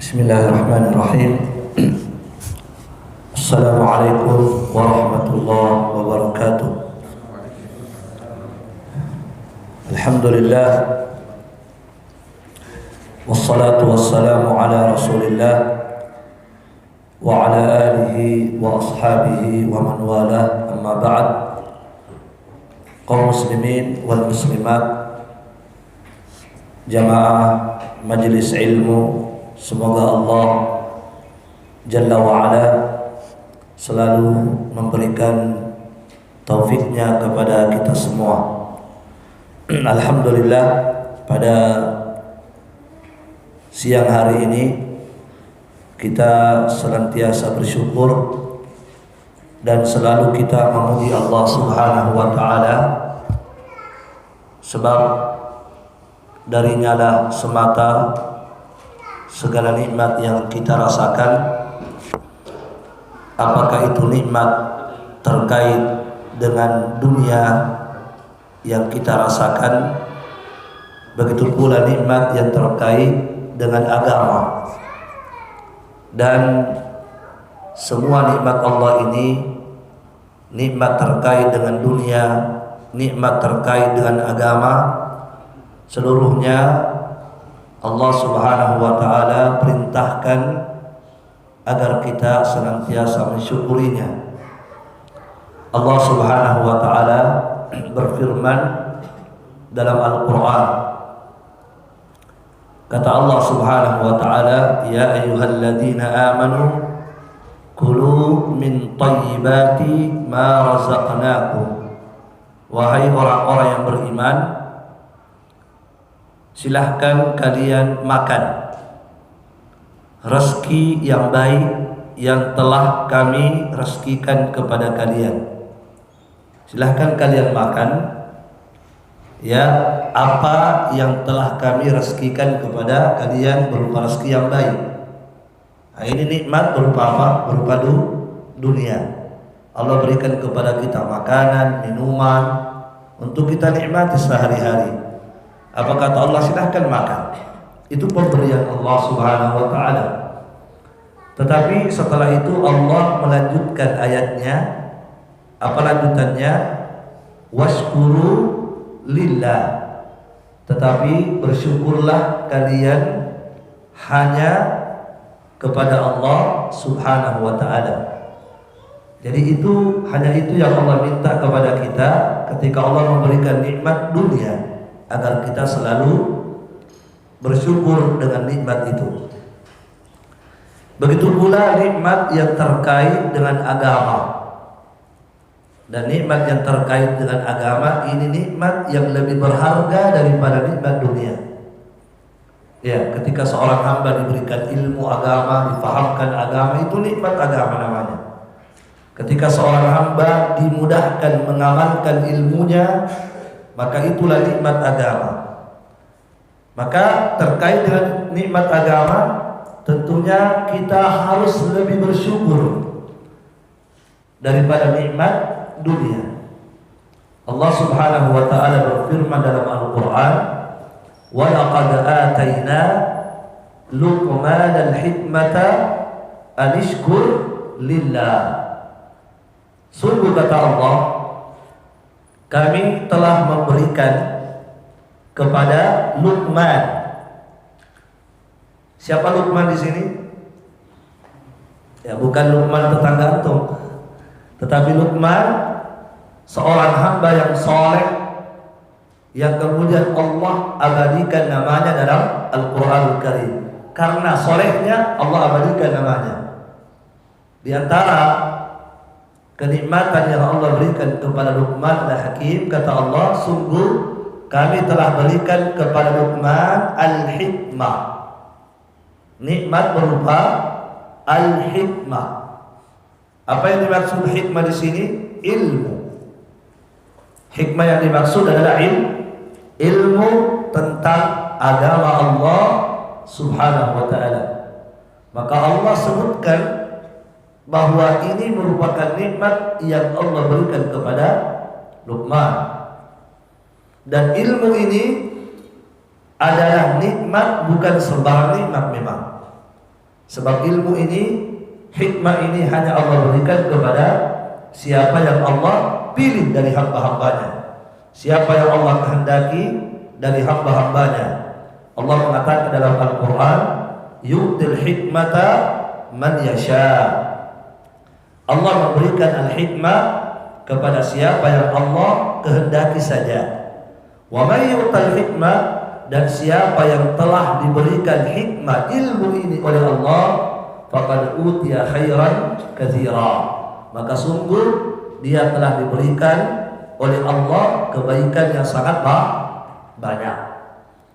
Bismillahirrahmanirrahim. Assalamualaikum warahmatullahi wabarakatuh. Alhamdulillah, wassalatu wassalamu ala rasulillah wa ala alihi wa ashabihi wa man wala, amma ba'd. Kaum muslimin wal muslimat, jamaah majelis ilmu, semoga Allah Jalla wa'ala selalu memberikan taufiknya kepada kita semua. Alhamdulillah, pada siang hari ini kita senantiasa bersyukur dan selalu kita memuji Allah Subhanahu wa ta'ala, sebab darinya lah semata segala nikmat yang kita rasakan, apakah itu nikmat terkait dengan dunia yang kita rasakan, begitu pula nikmat yang terkait dengan agama. Dan semua nikmat Allah ini, nikmat terkait dengan dunia, nikmat terkait dengan agama, seluruhnya Allah Subhanahu wa ta'ala perintahkan agar kita senantiasa mensyukurinya. Allah Subhanahu wa ta'ala berfirman dalam Al-Quran, kata Allah Subhanahu wa ta'ala, ya ayyuhalladzina amanu kulu min thayyibati ma razaqnakum. Wahai orang-orang yang beriman, silahkan kalian makan rezeki yang baik yang telah kami rezekikan kepada kalian. Silahkan kalian makan ya apa yang telah kami rezekikan kepada kalian berupa rezeki yang baik. Nah, ini nikmat berupa apa? Berupa dunia. Allah berikan kepada kita makanan, minuman untuk kita nikmati sehari-hari. Apa kata Allah? Silahkan makan. Itu pemberian Allah Subhanahu wa ta'ala. Tetapi setelah itu Allah melanjutkan ayatnya. Apa lanjutannya? Washkuru lillah. Tetapi bersyukurlah kalian hanya kepada Allah Subhanahu wa ta'ala. Jadi hanya itu yang Allah minta kepada kita ketika Allah memberikan nikmat dunia, agar kita selalu bersyukur dengan nikmat itu. Begitu pula nikmat yang terkait dengan agama. Dan nikmat yang terkait dengan agama ini nikmat yang lebih berharga daripada nikmat dunia. Ya, ketika seorang hamba diberikan ilmu agama, difahamkan agama, itu nikmat agama namanya. Ketika seorang hamba dimudahkan mengamalkan ilmunya, maka itulah nikmat agama. Maka terkait dengan nikmat agama, tentunya kita harus lebih bersyukur daripada nikmat dunia. Allah Subhanahu wa ta'ala berfirman dalam Al-Quran, wa laqad atayna Luqman al-hikmata anishkur lillah. Sungguh kata Allah, kami telah memberikan kepada Luqman. Siapa Luqman di sini? Ya, bukan Luqman tetangga antum, tetapi Luqman seorang hamba yang soleh, yang kemudian Allah abadikan namanya dalam Al-Quranul Karim. Karena solehnya Allah abadikan namanya. Di antara kenikmatan yang Allah berikan kepada Luqman al-Hakim, kata Allah, sungguh kami telah berikan kepada Luqman al-hikmah. Nikmat berupa al-hikmah. Apa yang dimaksud hikmah di sini? Ilmu. Hikmah yang dimaksud adalah ilmu tentang agama Allah Subhanahu wa ta'ala. Maka Allah sebutkan bahwa ini merupakan nikmat yang Allah berikan kepada Luqman. Dan ilmu ini adalah nikmat, bukan sembarang nikmat memang. Sebab ilmu ini, hikmah ini hanya Allah berikan kepada siapa yang Allah pilih dari hamba-hambanya, siapa yang Allah kehendaki dari hamba-hambanya. Allah mengatakan dalam Al-Quran, yu'til hikmata man yasha. Allah memberikan al-hikmah kepada siapa yang Allah kehendaki saja. Wa may yu'tal hikmah, dan siapa yang telah diberikan hikmah ilmu ini oleh Allah, faqad utiya khairan katsira, maka sungguh dia telah diberikan oleh Allah kebaikan yang sangat banyak.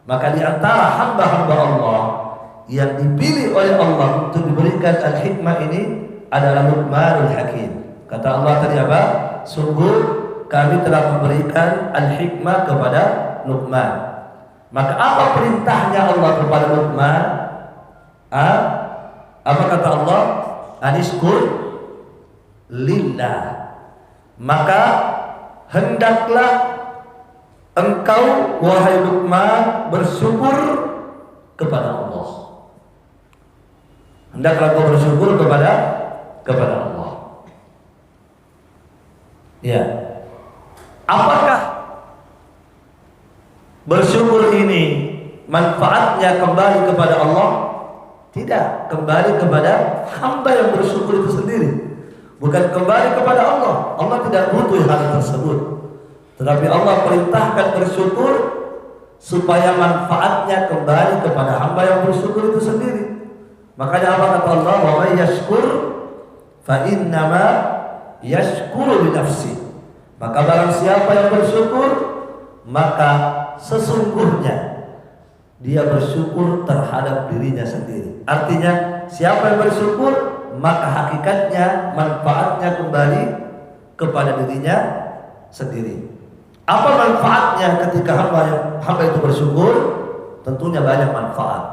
Maka di antara hamba-hamba Allah yang dipilih oleh Allah untuk diberikan al-hikmah ini adalah Luqmanul Hakim. Kata Allah tadi apa? Sungguh kami telah memberikan al-hikmah kepada Luqman. Maka apa perintahnya Allah kepada Luqman? Apa kata Allah? Anishkur lillah. Maka hendaklah engkau wahai Luqman bersyukur kepada Allah. Hendaklah engkau bersyukur kepada Allah. Ya. Apakah bersyukur ini manfaatnya kembali kepada Allah? Tidak, kembali kepada hamba yang bersyukur itu sendiri, bukan kembali kepada Allah. Allah tidak butuh hal tersebut, tetapi Allah perintahkan bersyukur supaya manfaatnya kembali kepada hamba yang bersyukur itu sendiri. Makanya apa kata Allah? Wa may yashkur fa innama yashkuru li nafsi. Maka barang siapa yang bersyukur, maka sesungguhnya dia bersyukur terhadap dirinya sendiri. Artinya siapa yang bersyukur, maka hakikatnya manfaatnya kembali kepada dirinya sendiri. Apa manfaatnya ketika hamba itu bersyukur? Tentunya banyak manfaat.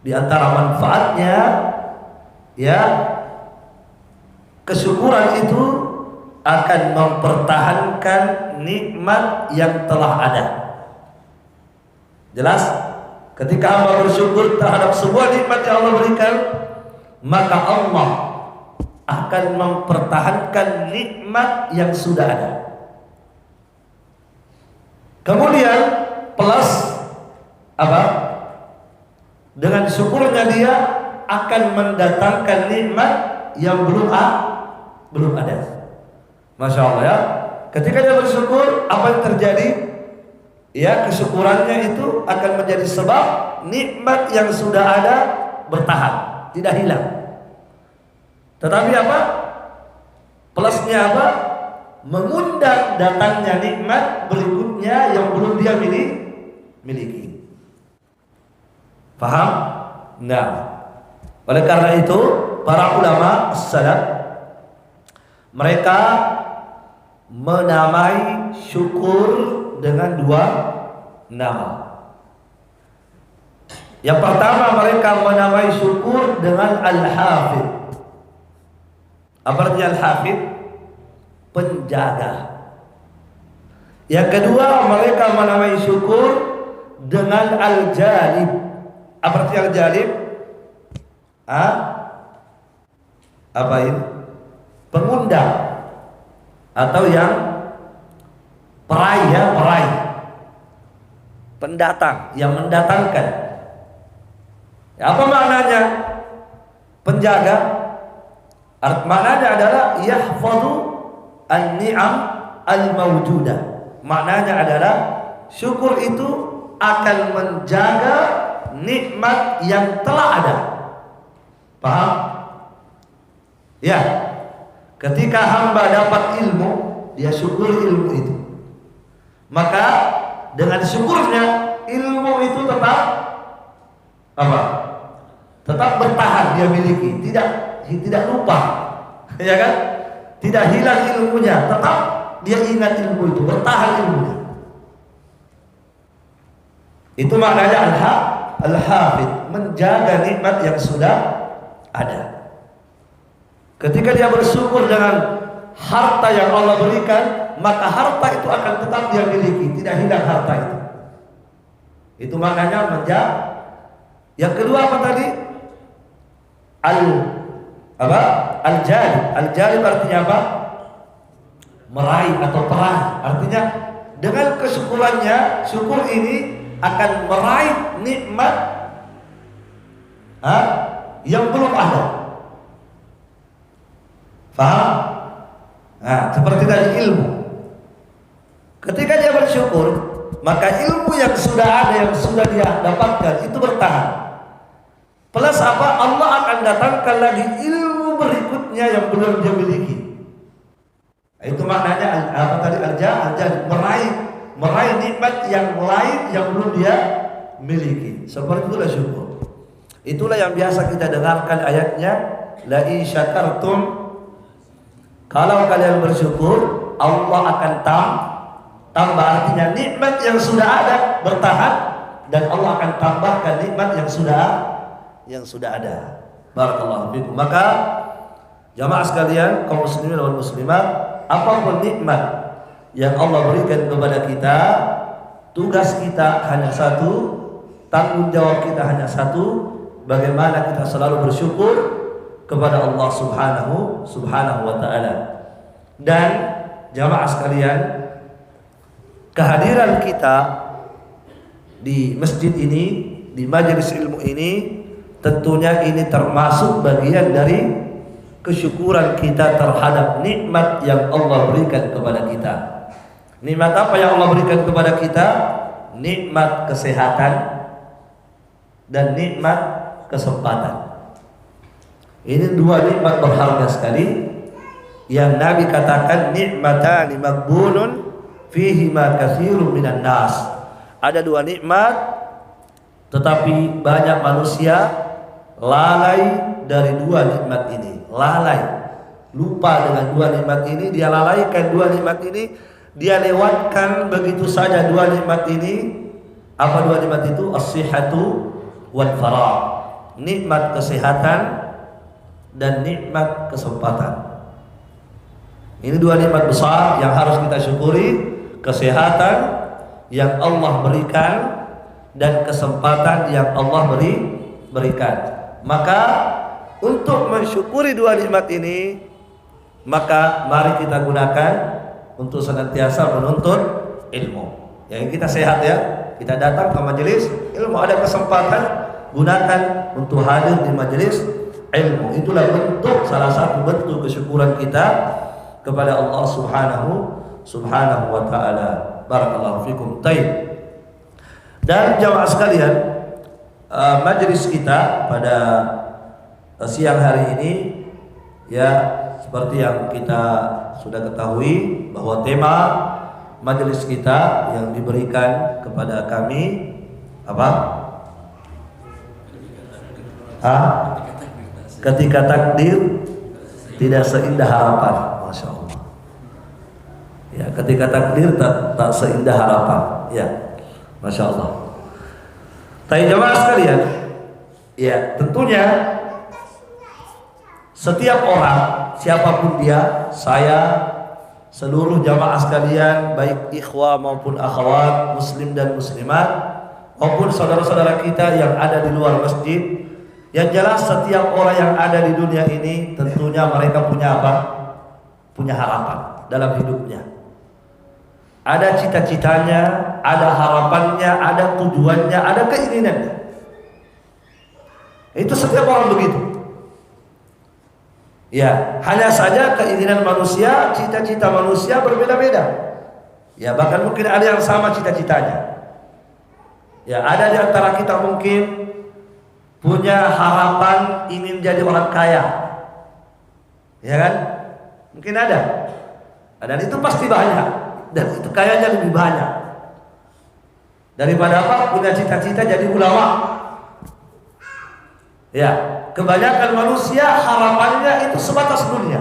Di antara manfaatnya, ya, kesyukuran itu akan mempertahankan nikmat yang telah ada. Jelas? Ketika hamba bersyukur terhadap sebuah nikmat yang Allah berikan, maka Allah akan mempertahankan nikmat yang sudah ada. Kemudian plus apa? Dengan syukurnya dia akan mendatangkan nikmat yang belum ada. Masya Allah ya. Ketika dia bersyukur, apa yang terjadi? Ya, kesyukurannya itu akan menjadi sebab nikmat yang sudah ada bertahan, tidak hilang. Tetapi apa? Plusnya apa? Mengundang datangnya nikmat berikutnya yang belum dia miliki. Paham? Nah, oleh karena itu para ulama salaf mereka menamai syukur dengan dua nama. Yang pertama, mereka menamai syukur dengan Al-Hafid. Apa artinya Al-Hafid? Penjaga. Yang kedua, mereka menamai syukur dengan Al-Jalib. Apa artinya Al-Jalib? Apa ini? Pengundang atau yang peraih, pendatang, yang mendatangkan. Ya, apa maknanya? Penjaga. Maknanya adalah yahfadhu an-ni'am al-mawjudah. Maknanya adalah syukur itu akan menjaga nikmat yang telah ada. Paham? Ya. Ketika hamba dapat ilmu, dia syukur ilmu itu. Maka dengan syukurnya ilmu itu tetap apa? Tetap bertahan dia miliki, tidak lupa. Ya kan? Tidak hilang ilmunya, tetap dia ingat ilmu itu, bertahan ilmunya. Itu maknanya al-hafid, menjaga nikmat yang sudah ada. Ketika dia bersyukur dengan harta yang Allah berikan, maka harta itu akan tetap dia miliki, tidak hilang harta itu. Itu maknanya menjaga. Yang kedua apa tadi? al apa? Al-jalib. Al-jalib artinya apa? Meraih atau peraih. Artinya dengan kesyukurannya, syukur ini akan meraih nikmat yang belum ada. Faham? Nah, seperti tadi ilmu. Ketika dia bersyukur, maka ilmu yang sudah ada, yang sudah dia dapatkan itu bertahan. Plus apa? Allah akan datangkan lagi ilmu berikutnya yang belum dia miliki. Itu maknanya apa tadi? Al-jalib, meraih nikmat yang lain yang belum dia miliki. Seperti itulah syukur. Itulah yang biasa kita dengarkan ayatnya, la in syakartum, kalau kalian bersyukur Allah akan tambah. Artinya nikmat yang sudah ada bertahan dan Allah akan tambahkan nikmat yang sudah ada. Barakallahu fikum. Maka jamaah sekalian, kaum muslimin dan muslimat, apapun nikmat yang Allah berikan kepada kita, tugas kita hanya satu, tanggung jawab kita hanya satu, bagaimana kita selalu bersyukur kepada Allah Subhanahu wa ta'ala. Dan jamaah sekalian, kehadiran kita di masjid ini, di majelis ilmu ini, tentunya ini termasuk bagian dari kesyukuran kita terhadap nikmat yang Allah berikan kepada kita. Nikmat apa yang Allah berikan kepada kita? Nikmat kesehatan dan nikmat kesempatan. Ini dua nikmat berharga sekali yang Nabi katakan nikmatani maghbunun fihi ma katsirun minan nas. Ada dua nikmat tetapi banyak manusia lalai dari dua nikmat ini. Lalai, lupa dengan dua nikmat ini, dia lalaikan dua nikmat ini, dia lewatkan begitu saja dua nikmat ini. Apa dua nikmat itu? As-sihhatu wal faragh. Nikmat kesehatan dan nikmat kesempatan. Ini dua nikmat besar yang harus kita syukuri. Kesehatan yang Allah berikan dan kesempatan yang Allah berikan. Maka untuk mensyukuri dua nikmat ini, maka mari kita gunakan untuk senantiasa menuntut ilmu. Yang kita sehat ya, kita datang ke majelis ilmu, ada kesempatan, gunakan untuk hadir di majelis ilmu. Itulah bentuk, salah satu bentuk kesyukuran kita kepada Allah Subhanahu wa ta'ala. Barakallahu fikum. Taib. Dan jamaah sekalian, majelis kita pada siang hari ini ya, seperti yang kita sudah ketahui bahwa tema majelis kita yang diberikan kepada kami apa? Ketika takdir tidak seindah harapan. Masya Allah. Ya, ketika takdir tak seindah harapan. Ya, Masya Allah. Tapi jemaah sekalian, ya tentunya setiap orang, siapapun dia, saya, seluruh jamaah sekalian, baik ikhwah maupun akhwat, muslim dan muslimat, maupun saudara-saudara kita yang ada di luar masjid, yang jelas setiap orang yang ada di dunia ini tentunya mereka punya apa? Punya harapan dalam hidupnya. Ada cita-citanya, ada harapannya, ada tujuannya, ada keinginannya. Itu setiap orang begitu. Ya, hanya saja keinginan manusia, cita-cita manusia berbeda-beda. Ya, bahkan mungkin ada yang sama cita-citanya. Ya, ada di antara kita mungkin punya harapan ingin jadi orang kaya. Ya kan? Mungkin ada. Dan itu pasti banyak. Dan itu kayaknya lebih banyak daripada apa? Punya cita-cita jadi ulama. Ya, kebanyakan manusia harapannya itu sebatas dunia.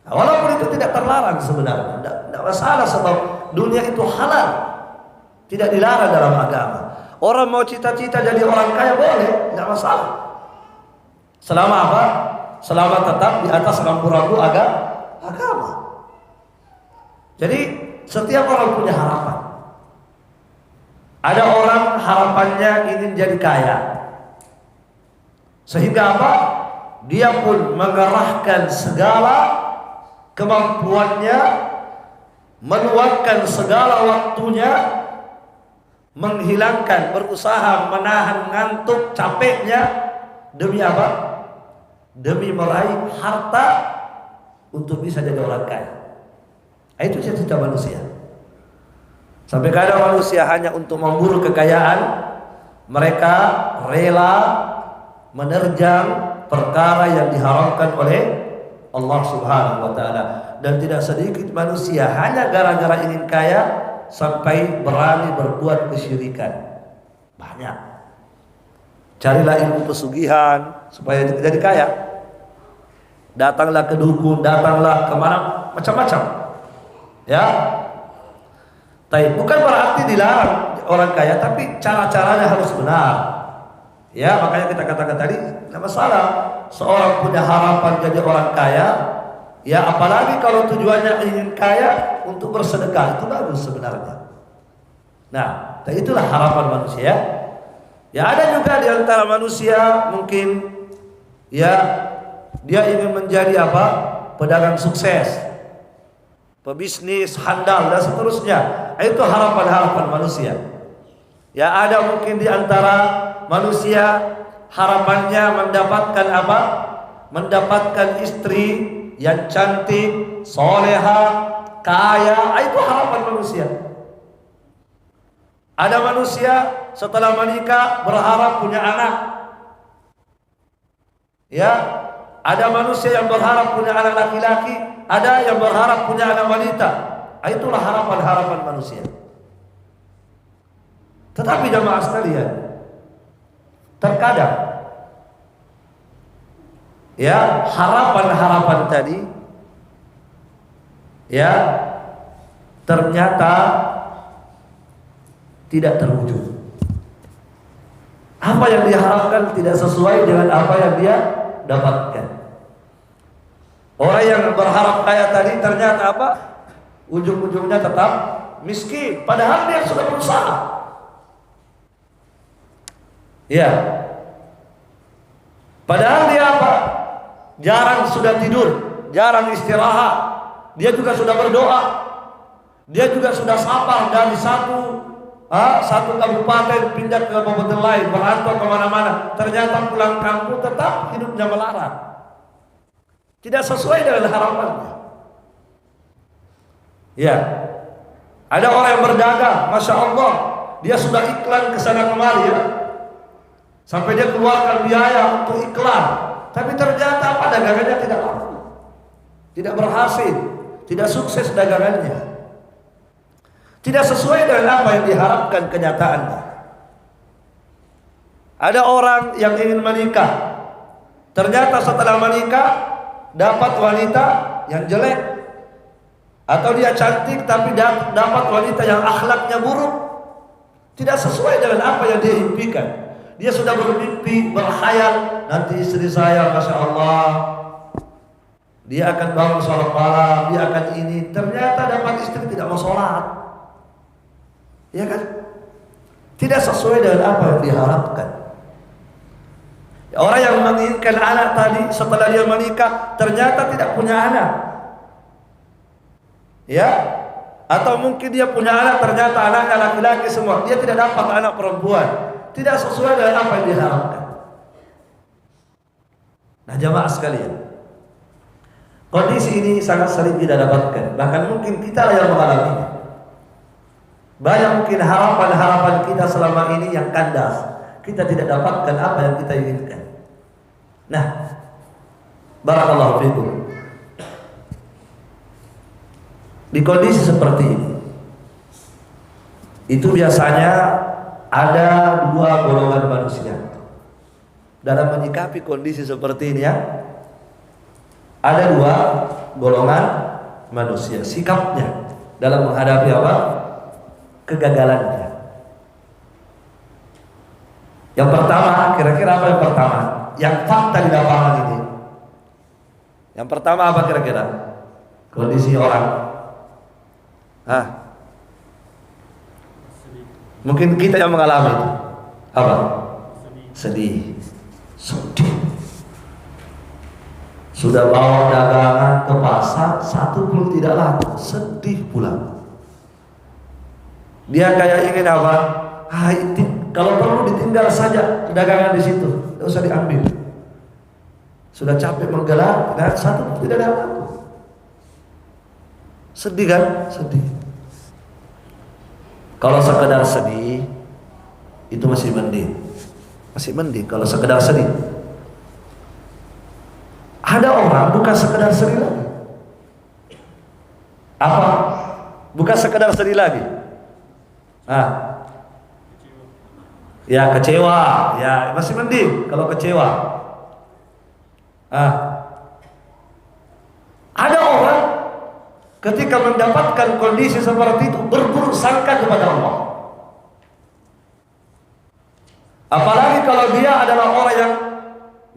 Nah, walaupun itu tidak terlarang sebenarnya, tidak masalah sebab dunia itu halal, tidak dilarang dalam agama. Orang mau cita-cita jadi orang kaya boleh, tidak masalah. Selama apa? Selama tetap di atas rambu-rambu agama. Jadi setiap orang punya harapan. Ada orang harapannya ingin jadi kaya. Sehingga apa? Dia pun mengerahkan segala kemampuannya, meluangkan segala waktunya, menghilangkan, berusaha menahan ngantuk capeknya demi apa? Demi meraih harta untuk bisa jadi orang kaya. Itu cita-cita manusia. Sampai kadang manusia hanya untuk memburu kekayaan, mereka rela menerjang perkara yang diharamkan oleh Allah Subhanahu wa taala. Dan tidak sedikit manusia hanya gara-gara ingin kaya sampai berani berbuat kesyirikan. Banyak. Carilah ilmu pesugihan supaya jadi kaya. Datanglah ke dukun, datanglah kemana, macam-macam. Ya. Tapi bukan berarti dilarang orang kaya, tapi cara-caranya harus benar. Ya, makanya kita katakan tadi, tidak masalah seorang punya harapan jadi orang kaya. Ya, apalagi kalau tujuannya ingin kaya untuk bersedekah, itu bagus sebenarnya. Nah, itulah harapan manusia. Ya, ada juga di antara manusia mungkin ya dia ingin menjadi apa? Pedagang sukses, pebisnis handal dan seterusnya. Itu harapan-harapan manusia. Ya, ada mungkin di antara manusia harapannya mendapatkan apa? Mendapatkan istri yang cantik, soleha, kaya. Itu harapan manusia. Ada manusia setelah menikah berharap punya anak. Ya, ada manusia yang berharap punya anak laki-laki, ada yang berharap punya anak wanita. Itulah harapan-harapan manusia. Tetapi jamaah sekalian, terkadang ya harapan-harapan tadi ya ternyata tidak terwujud. Apa yang diharapkan tidak sesuai dengan apa yang dia dapatkan. Orang yang berharap kaya tadi ternyata apa? Ujung-ujungnya tetap miskin, padahal dia sudah berusaha. Ya. Padahal dia apa? Jarang sudah tidur, jarang istirahat. Dia juga sudah berdoa. Dia juga sudah sabar dari satu kabupaten pindah ke kabupaten lain, merantau kemana-mana. Ternyata pulang kampung tetap hidupnya melarat. Tidak sesuai dengan harapannya. Ya. Ada orang yang berdagang, Masya Allah, dia sudah iklan ke sana kemari ya. Sampai dia keluarkan biaya untuk iklan, tapi ternyata apa? Dagangannya tidak laku, tidak berhasil, tidak sukses dagangannya, tidak sesuai dengan apa yang diharapkan kenyataannya. Ada orang yang ingin menikah, ternyata setelah menikah dapat wanita yang jelek, atau dia cantik tapi dapat wanita yang akhlaknya buruk, tidak sesuai dengan apa yang dia impikan. Dia sudah bermimpi, berkhayal, nanti istri saya, Masya Allah, dia akan bangun sholat malam, dia akan ini. Ternyata dapat istri tidak mau sholat, ya kan? Tidak sesuai dengan apa yang diharapkan. Orang yang menginginkan anak tadi setelah dia menikah ternyata tidak punya anak, ya? Atau mungkin dia punya anak ternyata anaknya laki-laki semua, dia tidak dapat anak perempuan. Tidak sesuai dengan apa yang diharapkan. Nah jamaah sekalian, kondisi ini sangat sering kita dapatkan. Bahkan mungkin kita yang mengalaminya. Banyak mungkin harapan-harapan kita selama ini yang kandas. Kita tidak dapatkan apa yang kita inginkan. Nah, barakallahu fikum. Di kondisi seperti ini, itu biasanya ada dua golongan manusia dalam menyikapi kondisi seperti ini ya. Ada dua golongan manusia sikapnya dalam menghadapi apa? Kegagalannya. Yang pertama, kira-kira apa yang pertama? Yang fakta di lapangan ini. Yang pertama apa kira-kira? Kondisi orang. Mungkin kita yang mengalami itu. Apa? Sedih. Sedih. Sudah bawa dagangan ke pasar, satu pun tidak laku, sedih pula. Dia kayak ingin apa? Kalau perlu ditinggal saja dagangan di situ, tidak usah diambil. Sudah capek menggelar, dan satu pun tidak ada laku. Sedih kan? Sedih. Kalau sekedar sedih, itu masih mending. Masih mending kalau sekedar sedih. Ada orang bukan sekedar sedih lagi. Apa? Bukan sekedar sedih lagi. Ya kecewa, ya masih mending kalau kecewa. Ada orang ketika mendapatkan kondisi seperti itu berburuk sangka kepada Allah. Apalagi kalau dia adalah orang yang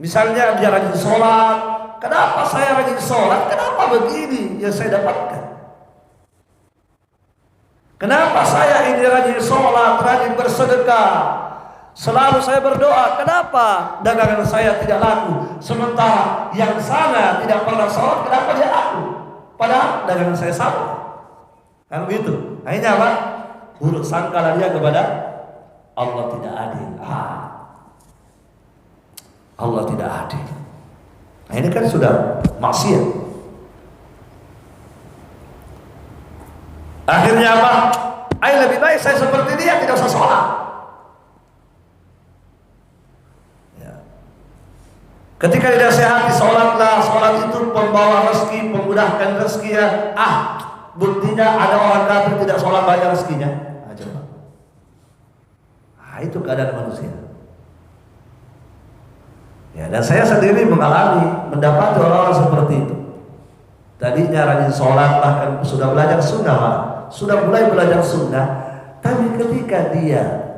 misalnya dia rajin sholat. Kenapa saya rajin sholat? Kenapa begini yang saya dapatkan? Kenapa saya ini rajin sholat, rajin bersedekah, selalu saya berdoa? Kenapa dagangan saya tidak laku? Sementara yang sana tidak pernah sholat, kenapa dia laku? Padahal dagangan saya sama. Kan begitu. Akhirnya apa? Buruk sangkalah dia kepada Allah tidak adil. Allah tidak adil. Nah, ini kan sudah maksiat. Akhirnya apa? Lebih baik saya seperti dia, tidak usah sholat. Ya. Ketika dinasihati sholatlah, sholat itu pembawa rezeki, memudahkan rezeki ya. Buktinya ada orang kafir tidak sholat banyak rezekinya. Coba. Itu keadaan manusia. Ya, dan saya sendiri mendapati orang-orang seperti itu. Tadinya rajin sholat, bahkan sudah belajar sunnah, sudah mulai belajar sunnah, tapi ketika dia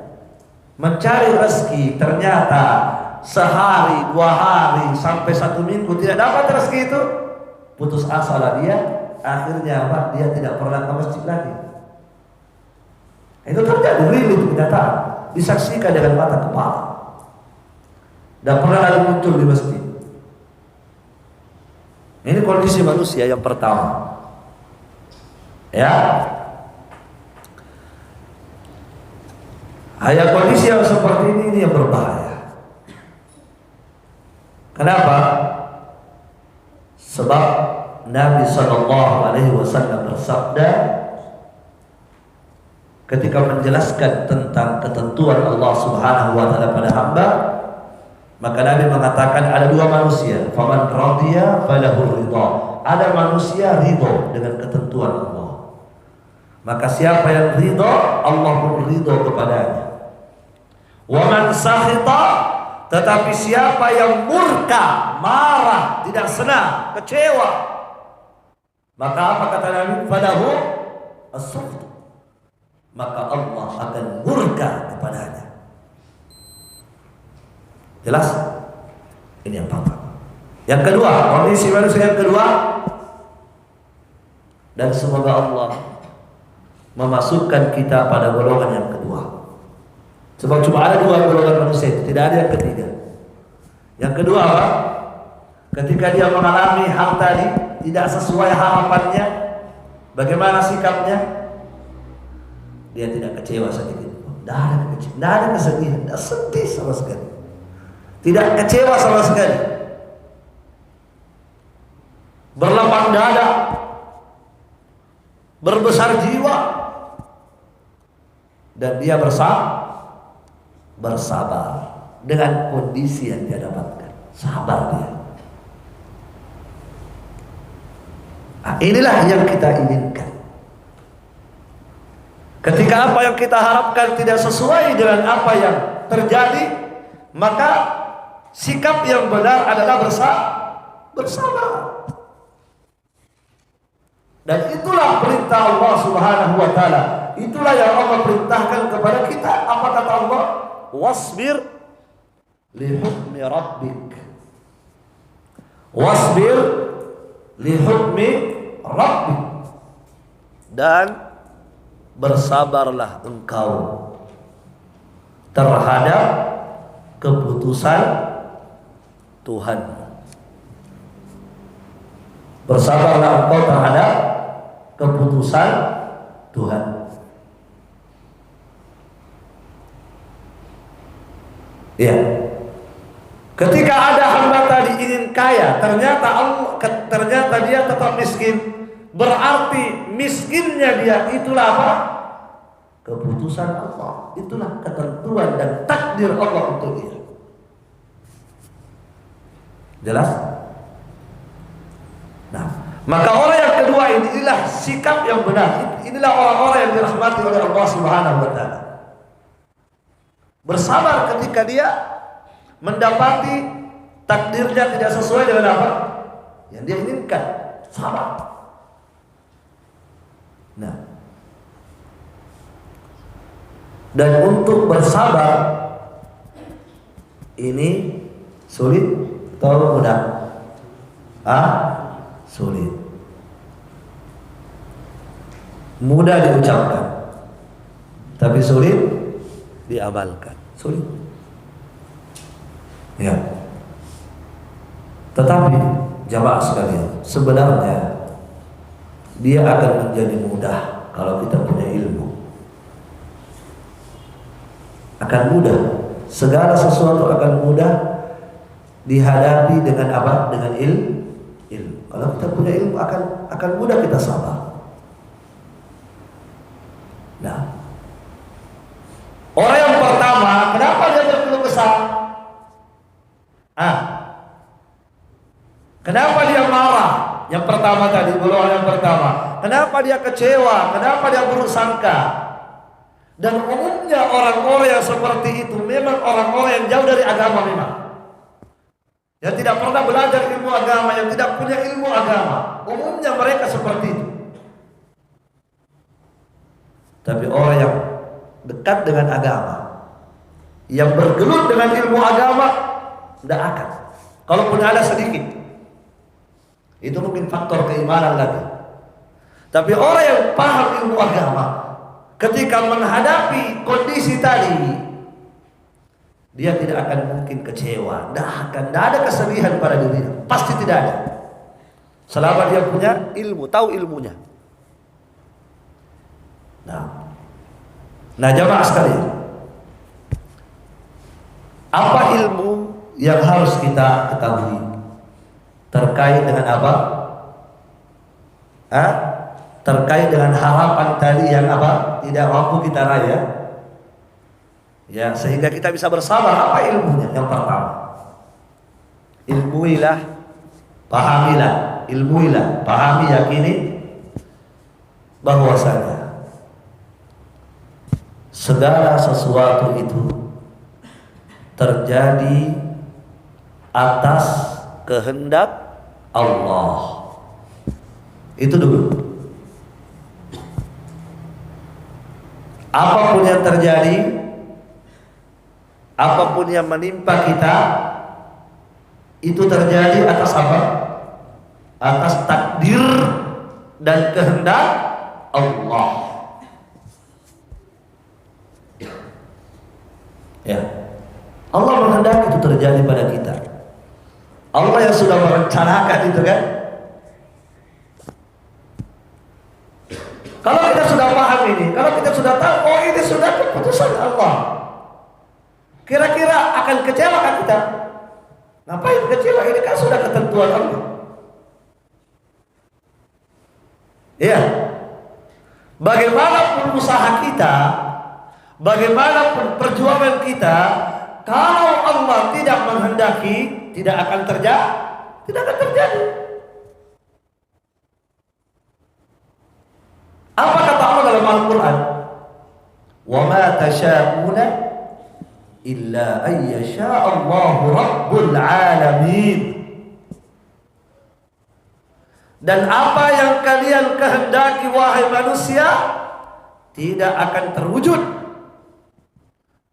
mencari rezeki, ternyata sehari, 2 hari, sampai 1 minggu tidak dapat rezeki itu, putus asa lah dia. Akhirnya apa? Dia tidak pernah ke masjid lagi. Itu terjadi, real itu kenyataan, disaksikan dengan mata kepala. Dan pernah lagi muncul di masjid. Ini kondisi manusia yang pertama. Ya. Kondisi yang seperti ini yang berbahaya. Kenapa? Sebab Nabi SAW bersabda ketika menjelaskan tentang ketentuan Allah Subhanahu wa taala pada hamba, maka Nabi mengatakan ada 2 manusia, faman radiya falahu ridha. Ada manusia ridho dengan ketentuan Allah. Maka siapa yang ridho, Allah pun ridho kepadanya. Wa man sakhita, tetapi siapa yang murka, marah, tidak senang, kecewa, maka apa kata Nabi? Falahu as-sukht. Maka Allah akan murka kepadanya. Jelas? Ini yang pertama. Yang kedua, kondisi manusia yang kedua, dan semoga Allah memasukkan kita pada golongan yang kedua. Sebab cuma ada 2 golongan manusia itu, tidak ada yang ketiga. Yang kedua apa? Ketika dia mengalami hal tadi tidak sesuai harapannya, bagaimana sikapnya? Dia tidak kecewa sedikit. Tidak ada kesedihan, tidak sedih sama sekali. Tidak kecewa sama sekali. Berlapang dada, berbesar jiwa, dan dia bersabar dengan kondisi yang dia dapatkan. Sabar dia. Inilah yang kita inginkan. Ketika apa yang kita harapkan tidak sesuai dengan apa yang terjadi, maka sikap yang benar adalah bersabar. Dan itulah perintah Allah Subhanahu wa taala. Itulah yang Allah perintahkan kepada kita. Apa kata Allah? Wasbir li hukmi rabbik. Wasbir li hukmi rabbik. Dan bersabarlah engkau terhadap keputusan Tuhan. Bersabarlah engkau terhadap keputusan Tuhan. Ya. Ketika ada hamba tadi ingin kaya, ternyata dia tetap miskin. Berarti miskinnya dia itulah apa? Keputusan Allah. Itulah ketentuan dan takdir Allah untuk dia. Jelas? Nah, maka orang yang kedua inilah sikap yang benar. Inilah orang-orang yang dirahmati oleh Allah Subhanahu wa taala. Bersabar ketika dia mendapati takdirnya tidak sesuai dengan apa yang dia inginkan. Sabar. Nah, dan untuk bersabar ini sulit atau mudah? Sulit. Mudah diucapkan, tapi sulit diamalkan. Sulit. Ya. Tetapi jamaah sekalian, sebenarnya dia akan menjadi mudah kalau kita punya ilmu. Akan mudah. Segala sesuatu akan mudah dihadapi dengan apa? Dengan ilmu. Kalau kita punya ilmu akan mudah kita sabar. Nah, orang yang pertama, kenapa dia berkeluh kesah? Kenapa dia marah? Yang pertama tadi, golongan yang pertama. Kenapa dia kecewa? Kenapa dia buruk sangka? Dan umumnya orang-orang yang seperti itu memang orang-orang yang jauh dari agama memang. Yang tidak pernah belajar ilmu agama, yang tidak punya ilmu agama. Umumnya mereka seperti itu. Tapi orang yang dekat dengan agama, yang bergelut dengan ilmu agama, tidak akan. Kalaupun ada sedikit, itu mungkin faktor keimanan lagi. Tapi orang yang paham ilmu agama, ketika menghadapi kondisi tadi, dia tidak akan mungkin kecewa, tidak ada kesedihan pada dirinya, pasti tidak ada. Selama dia punya ilmu, tahu ilmunya. Nah jamaah sekalian, apa ilmu yang harus kita ketahui terkait dengan apa? Terkait dengan harapan tadi yang apa? Tidak mampu kita raih, ya, sehingga kita bisa bersabar. Apa ilmunya? Yang pertama, ilmuilah, pahamilah, ilmuilah, pahami, yakini bahwasanya segala sesuatu itu terjadi atas kehendak Allah. Itu dulu. Apapun yang terjadi, apapun yang menimpa kita, itu terjadi atas apa? Atas takdir dan kehendak Allah. Ya, Allah menghendaki itu terjadi pada kita. Allah yang sudah merencanakan itu kan. Kalau kita sudah paham ini, kalau kita sudah tahu, oh ini sudah keputusan Allah, kira-kira akan kecewa kan kita? Ngapain kecewa? Ini kan sudah ketentuan Allah. Iya. Bagaimanapun usaha kita, bagaimanapun perjuangan kita, kalau Allah tidak menghendaki, tidak akan terjadi. Apa kata Allah dalam Al-Quran? Wa ma tasha'una illa an yasha'allahu rabbul alamin. Dan apa yang kalian kehendaki wahai manusia tidak akan terwujud,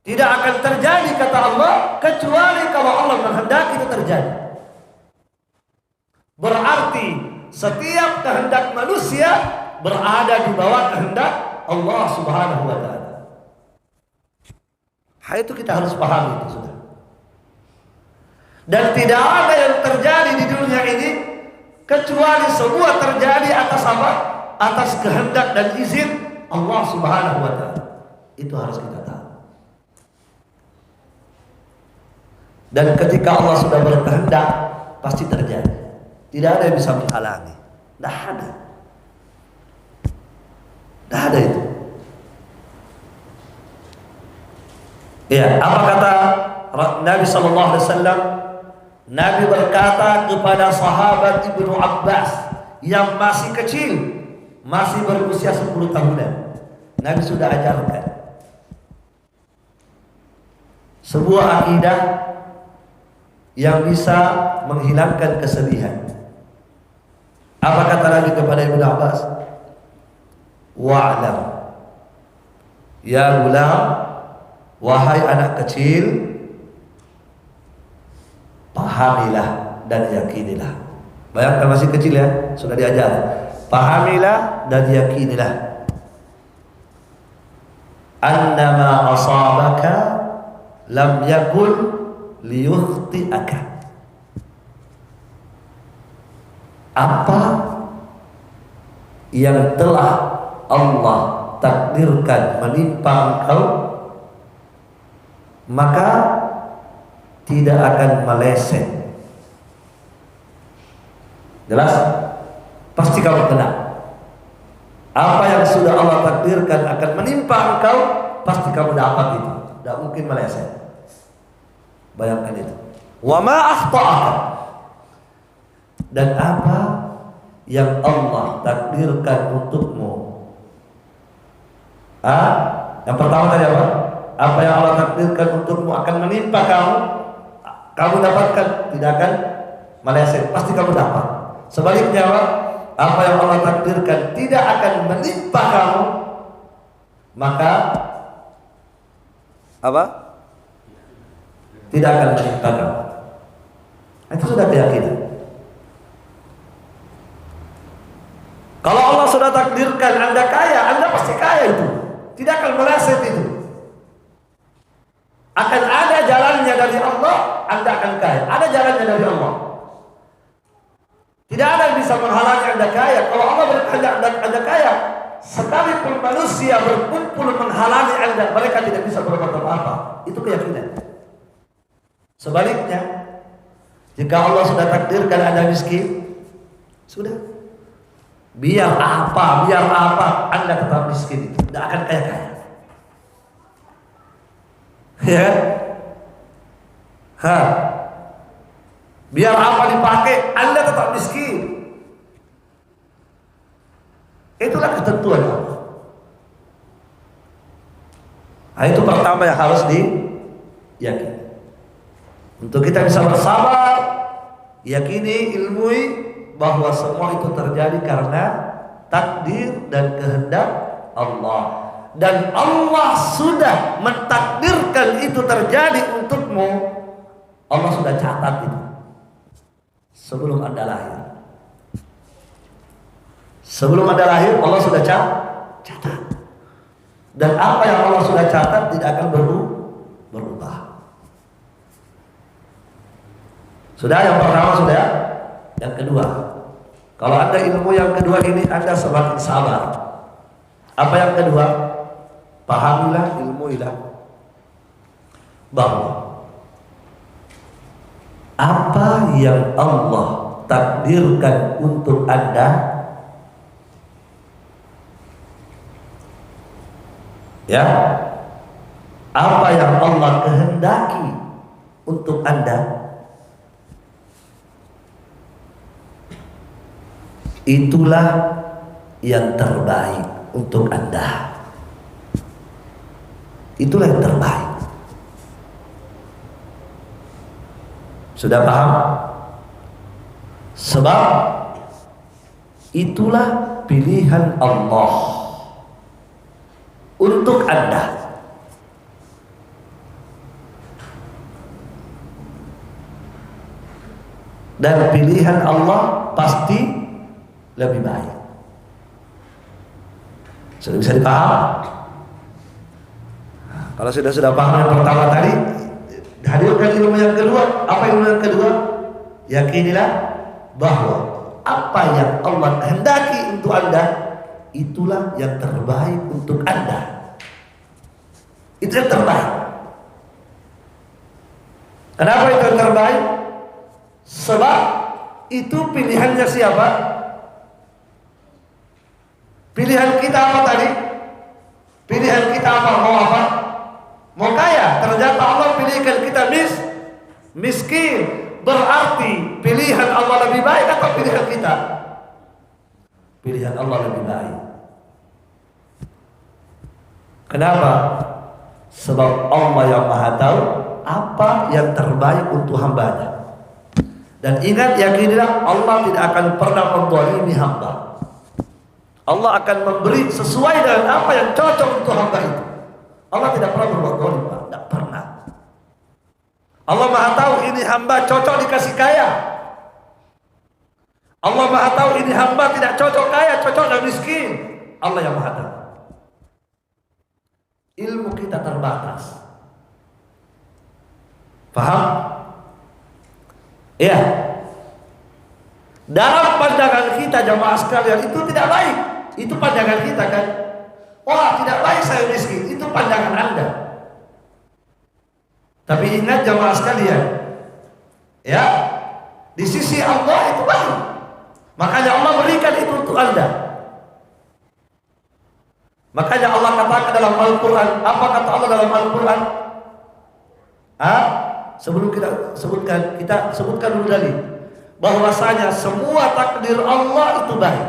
tidak akan terjadi kata Allah, kecuali kalau Allah menghendaki itu terjadi. Berarti setiap kehendak manusia berada di bawah kehendak Allah Subhanahu wa taala. Itu kita harus pahami itu sudah. Dan tidak ada yang terjadi di dunia ini kecuali semua terjadi atas apa? Atas kehendak dan izin Allah Subhanahu wa taala. Itu harus kita tahu. Dan ketika Allah sudah berkehendak, pasti terjadi. Tidak ada yang bisa menghalangi. Tidak ada. Tidak ada itu. Ya, apa kata Nabi sallallahu alaihi wasallam? Nabi berkata kepada sahabat Ibnu Abbas yang masih kecil, masih berusia 10 tahunan. Nabi sudah ajarkan sebuah akidah yang bisa menghilangkan kesedihan. Apa kata Nabi kepada Ibnu Abbas? Wa'lam ya gulam, wahai anak kecil, pahamilah dan yakinilah. Bayangkan masih kecil ya, sudah diajar. Pahamilah dan yakinilah. Annama asabaka lam yakun liyukhti'aka. Apa yang telah Allah takdirkan menimpa engkau, maka tidak akan meleset. Jelas? Pasti kamu kena. Apa yang sudah Allah takdirkan akan menimpa engkau, pasti kamu dapat itu. Tidak mungkin meleset. Bayangkan itu. Wa ma akhta'aka. Dan apa yang Allah takdirkan untukmu. Yang pertama tadi apa? Apa yang Allah takdirkan untukmu akan menimpa kamu, kamu dapatkan, tidak akan meleset, pasti kamu dapat. Sebaliknya apa yang Allah takdirkan tidak akan menimpa kamu, maka apa? Tidak akan menimpa kamu. Itu sudah keyakinan. Kalau Allah sudah takdirkan Anda kaya, Anda pasti kaya itu. Tidak akan meleset itu. Akan ada jalannya dari Allah, Anda akan kaya. Ada jalannya dari Allah. Tidak ada yang bisa menghalangi Anda kaya. Kalau Allah berkehendak Anda kaya, sekalipun manusia berkumpul menghalangi Anda, mereka tidak bisa berbuat apa-apa. Itu keyakinan. Sebaliknya, jika Allah sudah takdirkan Anda miskin, sudah. Biar apa, Anda tetap miskin. Tidak akan kaya-kaya. Ya, biar apa dipakai, Anda tetap miskin. Itulah ketentuan Allah. Nah, itu pertama yang harus diyakini. Untuk kita bisa bersabar, yakini, ilmui bahwa semua itu terjadi karena takdir dan kehendak Allah. Dan Allah sudah mentakdirkan itu terjadi untukmu. Allah sudah catat itu sebelum Anda lahir. Sebelum Anda lahir Allah sudah catat. Dan apa yang Allah sudah catat tidak akan berubah. Sudah yang pertama, sudah. Yang kedua, kalau Anda ilmu yang kedua ini, Anda semakin sabar. Apa yang kedua? Pahamilah, ilmuilah bahwa apa yang Allah takdirkan untuk Anda, ya, apa yang Allah kehendaki untuk Anda, itulah yang terbaik untuk Anda. Itulah yang terbaik. Sudah paham? Sebab itulah pilihan Allah untuk Anda. Dan pilihan Allah pasti lebih baik. Sudah bisa dipaham? Kalau sudah paham yang pertama tadi, hadirkan ilmu yang kedua. Apa ilmu yang kedua? Yakinilah bahwa apa yang Allah kehendaki untuk Anda, itulah yang terbaik untuk Anda. Itu yang terbaik. Kenapa itu yang terbaik? Sebab itu pilihannya siapa? Pilihan kita apa tadi? Pilihan kita apa? Mau apa? Mau kaya. Ternyata Allah pilihkan kita miskin. Berarti pilihan Allah lebih baik atau pilihan kita? Pilihan Allah lebih baik. Kenapa? Sebab Allah yang Maha tahu apa yang terbaik untuk hamba-Nya. Dan ingat, yakinilah Allah tidak akan pernah menzalimi hamba. Allah akan memberi sesuai dengan apa yang cocok untuk hamba itu. Allah tidak pernah berbuat zalim, Pak. Tidak pernah. Allah Maha tahu ini hamba cocok dikasih kaya. Allah Maha tahu ini hamba tidak cocok kaya, cocok dan miskin. Allah yang Maha tahu. Ilmu kita terbatas. Paham? Ya. Dalam pandangan kita jamaah sekalian itu tidak baik. Itu pandangan kita kan. Wah, tidak baik saya miskin. Itu pandangan Anda. Tapi ingat jamaah sekalian, ya, di sisi Allah itu baik. Makanya Allah berikan itu untuk Anda. Makanya Allah katakan dalam Al-Quran, apa kata Allah dalam Al-Quran? Sebelum kita sebutkan dulu dalil bahwasanya semua takdir Allah itu baik,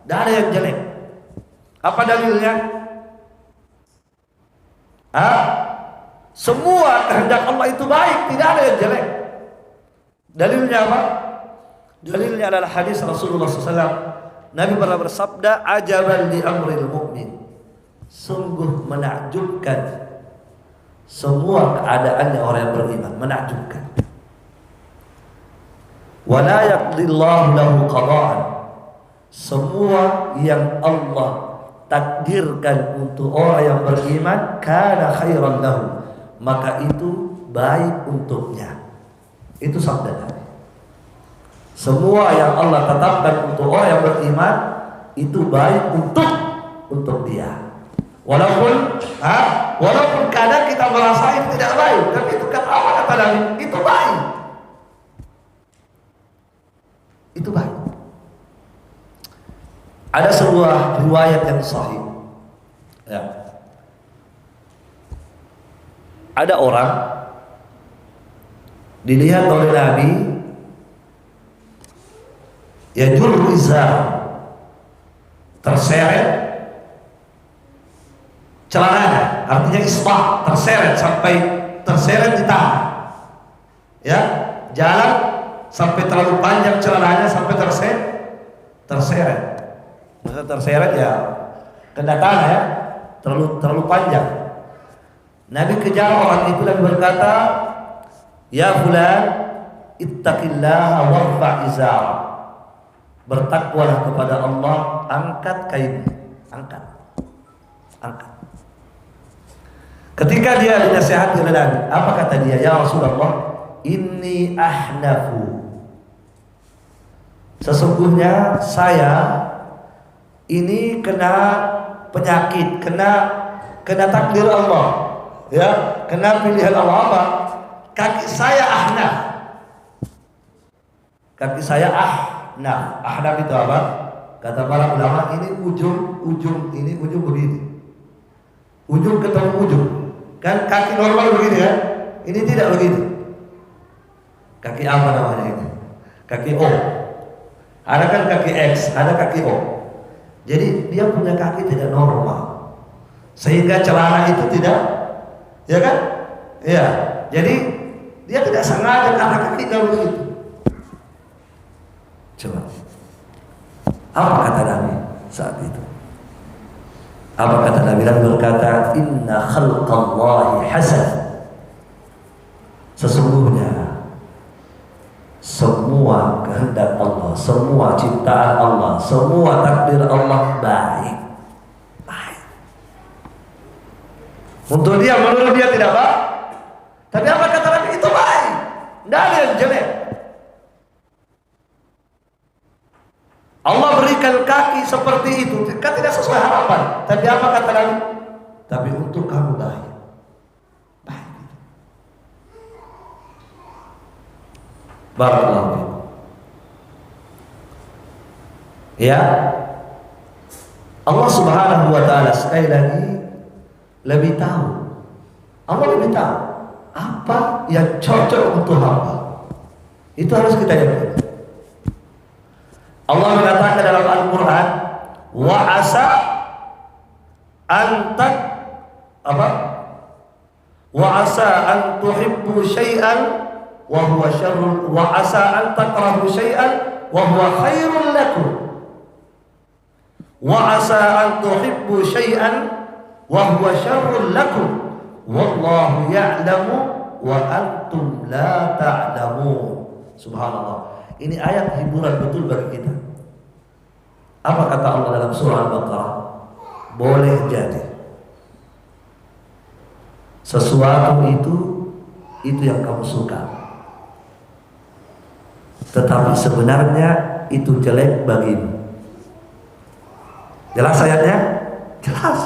tidak ada yang jelek. Apa dalilnya? Semua kehendak Allah itu baik, tidak ada yang jelek. Dalilnya apa? Dalilnya adalah hadis Rasulullah SAW. Nabi pernah bersabda, ajaban li amril mu'min. Sungguh menakjubkan semua keadaannya orang yang beriman, menakjubkan. Wa la yaqdillahu lahu qada'an. Semua yang Allah takdirkan untuk orang yang beriman, kana khairan lahu, maka itu baik untuknya. Itu sabda Nabi. Semua yang Allah tetapkan untuk orang yang beriman itu baik untuk dia. Walaupun kadang kita merasa itu tidak baik, tapi itu kata apa kata Nabi? Itu baik. Itu baik. Ada sebuah riwayat yang sahih. Ya. Ada orang dilihat oleh Nabi yajurru izar, terseret celananya, artinya isbah, terseret sampai terseret di tanah. Ya, jalan sampai terlalu panjang celananya sampai terseret. Maksudnya terseret ya kena tanah ya, terlalu panjang. Nabi kejar orang itu dan berkata, ya fulan, ittaqillaha warfa' izar. Bertakwalah kepada Allah, angkat kainmu, angkat. Ketika dia dinasihati oleh Nabi, apa kata dia? Ya Rasulullah, inni ahnafu. Sesungguhnya saya ini kena penyakit, kena takdir Allah, ya, kena pilihan Allah. Apa? Kaki saya ahnaf. Kaki saya ahnaf. Ahnaf itu apa? Kata para ulama, ini ujung ini ujung begini. Ujung ketemu ujung. Kan kaki normal begini ya. Ini tidak begini. Kaki apa namanya ini? Kaki O. Ada kan kaki X, ada kaki O. Jadi dia punya kaki tidak normal. Sehingga celana itu tidak, ya kan? Iya. Jadi dia tidak sengaja karena kakinya begitu. Coba. Apa kata Nabi saat itu? Apa kata Nabi? Nabi berkata, inna khalqallahi hasan. Sesungguhnya semua kehendak Allah, semua ciptaan Allah, semua takdir Allah baik. Untuk dia, menurut dia tidak baik. Tapi apa kata Nabi? Itu baik. Tidak ada yang jelek. Allah berikan kaki seperti itu, kan tidak sesuai harapan. Tapi apa kata Nabi? Tapi untuk kamu baik. Barakallahu fiikum. Ya, Allah Subhanahu wa taala sekali lagi lebih tahu. Allah lebih tahu apa yang cocok untuk hamba. Itu harus kita yakini. Allah mengatakan dalam Al-Qur'an, wa asa antak apa? Wa asa an tuhibbu syai'an wa huwa syarrun wa asa an takrahu syai'an wa huwa khairul lakum. Wa asa an tuhibbu syai'an wa huwa syarrul lakum. Wallahu ya'lamu wa antum la ta'lamun. Subhanallah. Ini ayat hiburan betul bagi kita. Apa kata Allah dalam surah Al-Baqarah? Boleh jadi sesuatu itu yang kamu suka, tetapi sebenarnya itu jelek bagimu. Jelas ayatnya? Jelas.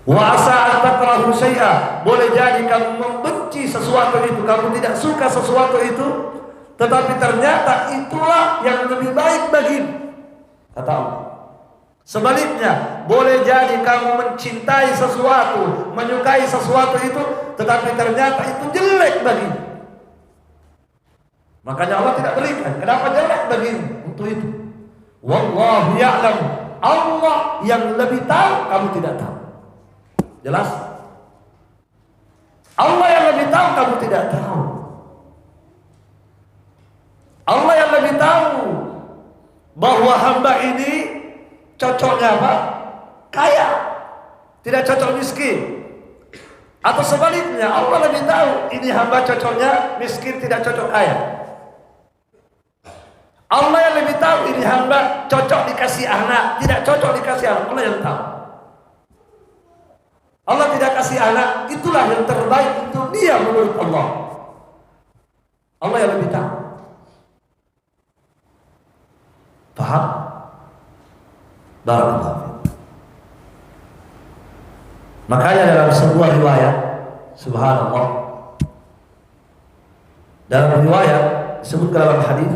Wa asa an takrahu syai'a, boleh jadi kamu membenci sesuatu itu, kamu tidak suka sesuatu itu, tetapi ternyata itulah yang lebih baik bagimu, kata Allah. Sebaliknya, boleh jadi kamu mencintai sesuatu, menyukai sesuatu itu, tetapi ternyata itu jelek bagimu. Makanya Allah tidak berikan. Kenapa jelek bagimu untuk itu? Wallahu ya'lam. Allah yang lebih tahu, kamu tidak tahu. Jelas? Allah yang lebih tahu, kamu tidak tahu. Allah yang lebih tahu bahwa hamba ini cocoknya apa? Kaya, tidak cocok miskin. Atau sebaliknya, Allah lebih tahu ini hamba cocoknya miskin, tidak cocok kaya. Allah yang lebih tahu ini hamba cocok dikasih anak, tidak cocok dikasih anak. Allah yang tahu. Allah tidak kasih anak, itulah yang terbaik untuk dia menurut Allah. Allah yang lebih tahu. Paham? Barakallahu. Makanya dalam sebuah riwayat, subhanallah, dalam riwayat disebutkan dalam hadis,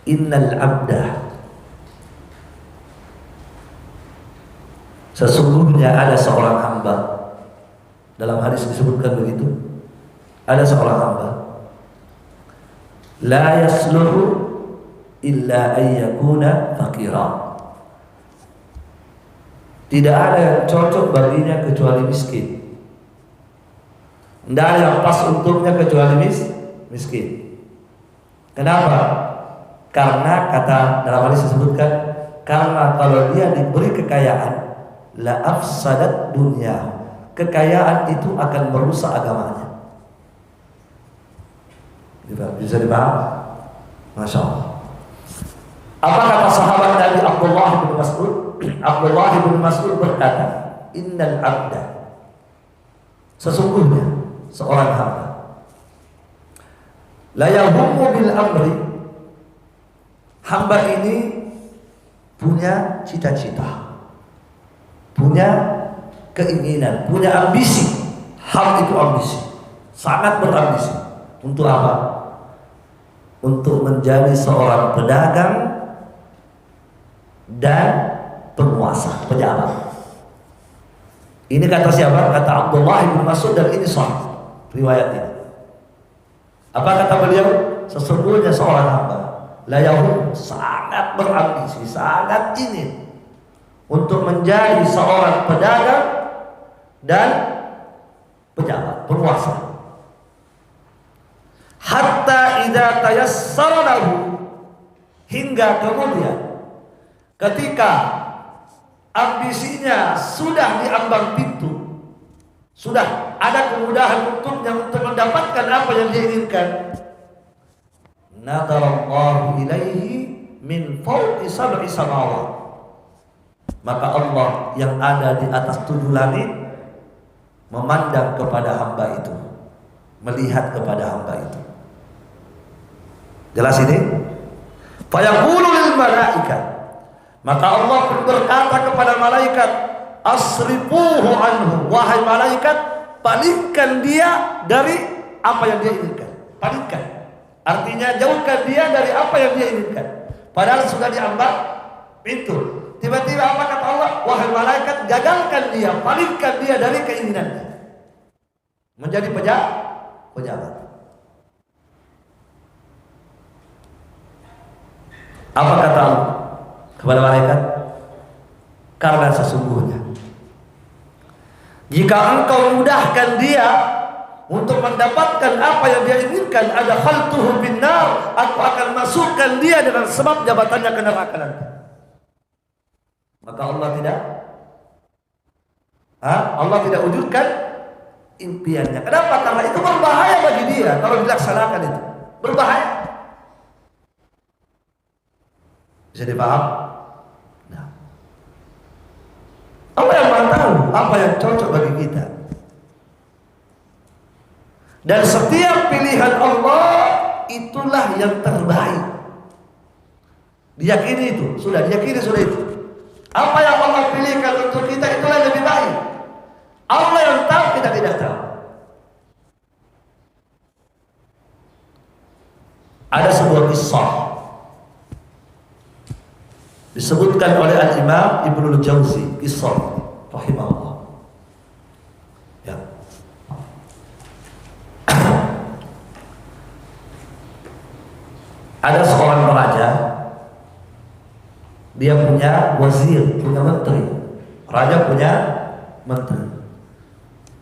innal abda, sesungguhnya ada seorang hamba. Dalam hadis disebutkan begitu, ada seorang hamba, la yasluhu illa ayyakuna faqira, tidak ada yang cocok baginya kecuali miskin. Tidak ada yang pas untuknya kecuali miskin. Kenapa? Karena kata dalam hadis disebutkan, karena kalau dia diberi kekayaan, la afsadat dunya, kekayaan itu akan merusak agamanya. Bisa dipaham? Masya Allah. Apa kata sahabat Nabi Abdullah bin Mas'ud? Abdullah bin Mas'ud berkata, innal abda, sesungguhnya seorang hamba, la yahummu bil amri, hamba ini punya cita-cita, punya keinginan, punya ambisi. Ham itu ambisi, sangat berambisi. Untuk apa? Untuk menjadi seorang pedagang dan penguasa, pejabat. Ini kata siapa? Kata Abdullah bin Mas'ud, dan ini sahih riwayat ini. Apa kata beliau? Sesungguhnya seorang hamba layahum, sangat berambisi, sangat ingin untuk menjadi seorang pedagang dan pejabat, penguasa. Hatta idza tayassara lahu, hingga kemudian ketika ambisinya sudah diambang pintu, sudah ada kemudahan untuknya untuk mendapatkan apa yang dia inginkan, nadarallahu ilaihi min fawqi sab'i samawat, maka Allah yang ada di atas 7 langit memandang kepada hamba itu, melihat kepada hamba itu. Jelas ini? Fayaqulu lil malaika, maka Allah berkata kepada malaikat, asrifuhu anhu, wahai malaikat, palingkan dia dari apa yang dia inginkan. Palingkan, artinya jauhkan dia dari apa yang dia inginkan. Padahal sudah diambang pintu. Tiba-tiba apa kata Allah? Wahai malaikat, gagalkan dia, palingkan dia dari keinginannya menjadi pejabat. Apa kata Allah kepada malaikat? Karena sesungguhnya jika engkau mudahkan dia untuk mendapatkan apa yang dia inginkan, ada khaltuhu binnar, aku akan masukkan dia dengan sebab jabatannya ke neraka nanti. Maka Allah tidak wujudkan impiannya. Kenapa? Karena itu berbahaya bagi dia kalau dilaksanakan itu. Berbahaya. Bisa dipaham? Nah, Allah yang Maha tahu apa yang cocok bagi kita. Dan setiap pilihan Allah itulah yang terbaik. Diyakini itu, sudah itu. Apa yang Allah pilihkan untuk kita itulah yang lebih baik. Allah yang tahu, kita tidak tahu. Ada sebuah kisah disebutkan oleh Al-Imam Ibnul Jauzi, kisah rahimahullah. Ya. Ada seorang raja, dia punya wazir, punya menteri. Raja punya menteri.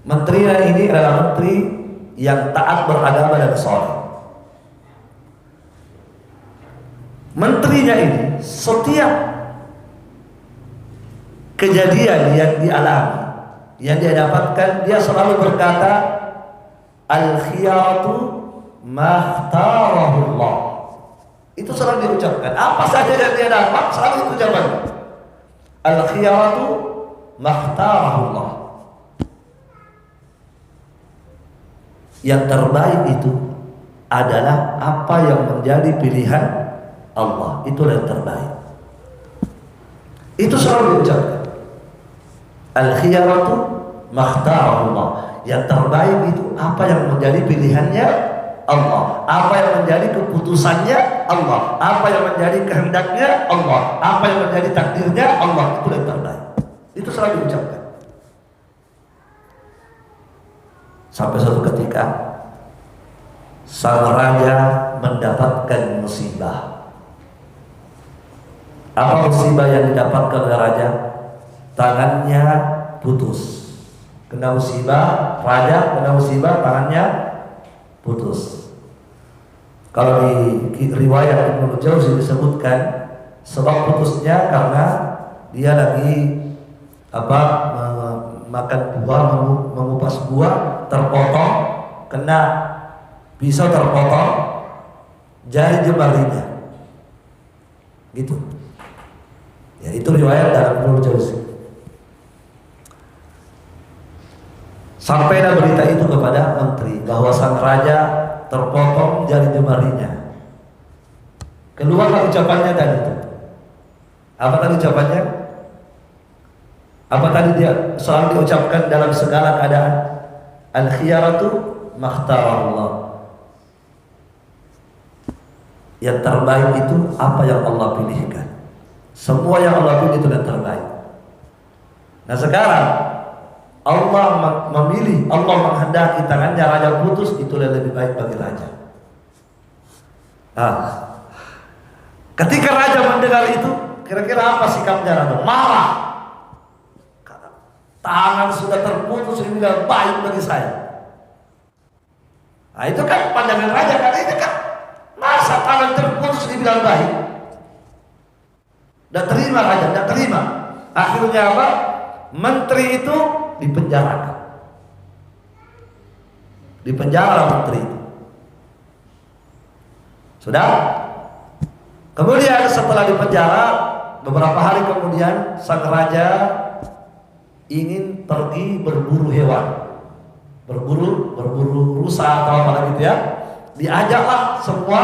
Menterinya ini adalah menteri yang taat beragama dan saleh. Menterinya ini setiap kejadian yang dialami, yang dia dapatkan, dia selalu berkata, al-khiyaratu makhtarahullah. Itu selalu diucapkan. Apa saja yang dia dapat, selalu itu jawabannya. Al-khiyaratu makhtarahullah. Yang terbaik itu adalah apa yang menjadi pilihan Allah. Itulah yang terbaik. Itu selalu diucapkan. Al-khiyaratu makhtarahullah. Yang terbaik itu apa yang menjadi pilihannya Allah, apa yang menjadi keputusannya Allah, apa yang menjadi kehendaknya Allah, apa yang menjadi takdirnya Allah. Itu yang terbaik. Itu selalu diucapkan. Sampai suatu ketika sang raja mendapatkan musibah. Apa musibah yang didapatkan oleh raja? Tangannya putus. Kena musibah, raja kena musibah, tangannya putus. Kalau di riwayat Ibnu Jauzi disebutkan sebab putusnya karena dia lagi makan buah, mengupas buah, terpotong, kena pisau, terpotong jari jemarinya, gitu. Ya, itu riwayat dalam Ibnu Jauzi. Sampailah berita itu kepada menteri bahwa sang raja terpotong jari jemarinya. Keluarlah ucapannya tadi itu. Apa tadi ucapannya? Apa tadi dia selalu diucapkan dalam segala keadaan? Al-khiyaratu makhtarallah. Yang terbaik itu apa yang Allah pilihkan. Semua yang Allah pilih itu yang terbaik. Nah sekarang Allah memilih, Allah menghendaki tangannya raja putus, itulah lebih baik bagi raja. Nah, ketika raja mendengar itu, kira-kira apa sikapnya raja? Marah. Tangan sudah terputus, ini tidak baik bagi saya. Nah itu kan pandangan raja, karena ini kan masa tangan terputus dibilang baik. Tidak terima raja, tidak terima. Akhirnya apa? Menteri itu dipenjarakan. Dipenjara menteri itu. Sudah? Kemudian setelah dipenjara, beberapa hari kemudian sang raja ingin pergi berburu hewan, berburu rusa atau apa gitu ya. Diajaklah semua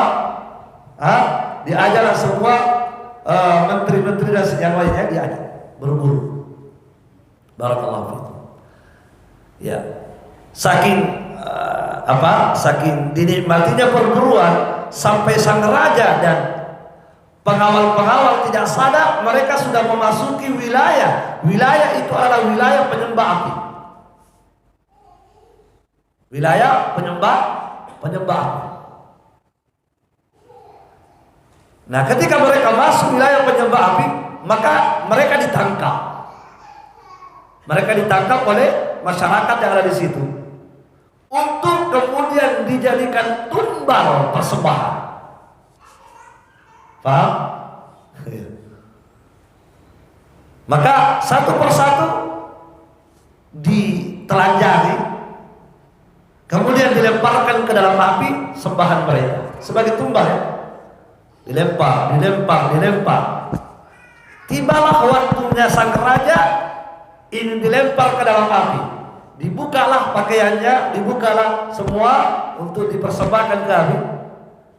Diajarlah semua menteri-menteri dan yang lainnya diajak berburu. Barakallahu fiikum. Ya, saking saking dinikmatinya perburuan sampai sang raja dan pengawal-pengawal tidak sadar mereka sudah memasuki wilayah. Wilayah itu adalah wilayah penyembah api. Wilayah penyembah api. Nah, ketika mereka masuk wilayah penyembah api, maka mereka ditangkap. Mereka ditangkap oleh masyarakat yang ada di situ untuk kemudian dijadikan tumbal persembahan. Paham? Maka satu persatu ditelanjangi, kemudian dilemparkan ke dalam api sembahan mereka sebagai tumbal, ya. Dilempar. Tibalah waktunya sang raja ini dilempar ke dalam api. Dibukalah pakaiannya, dibukalah semua untuk dipersembahkan ke api.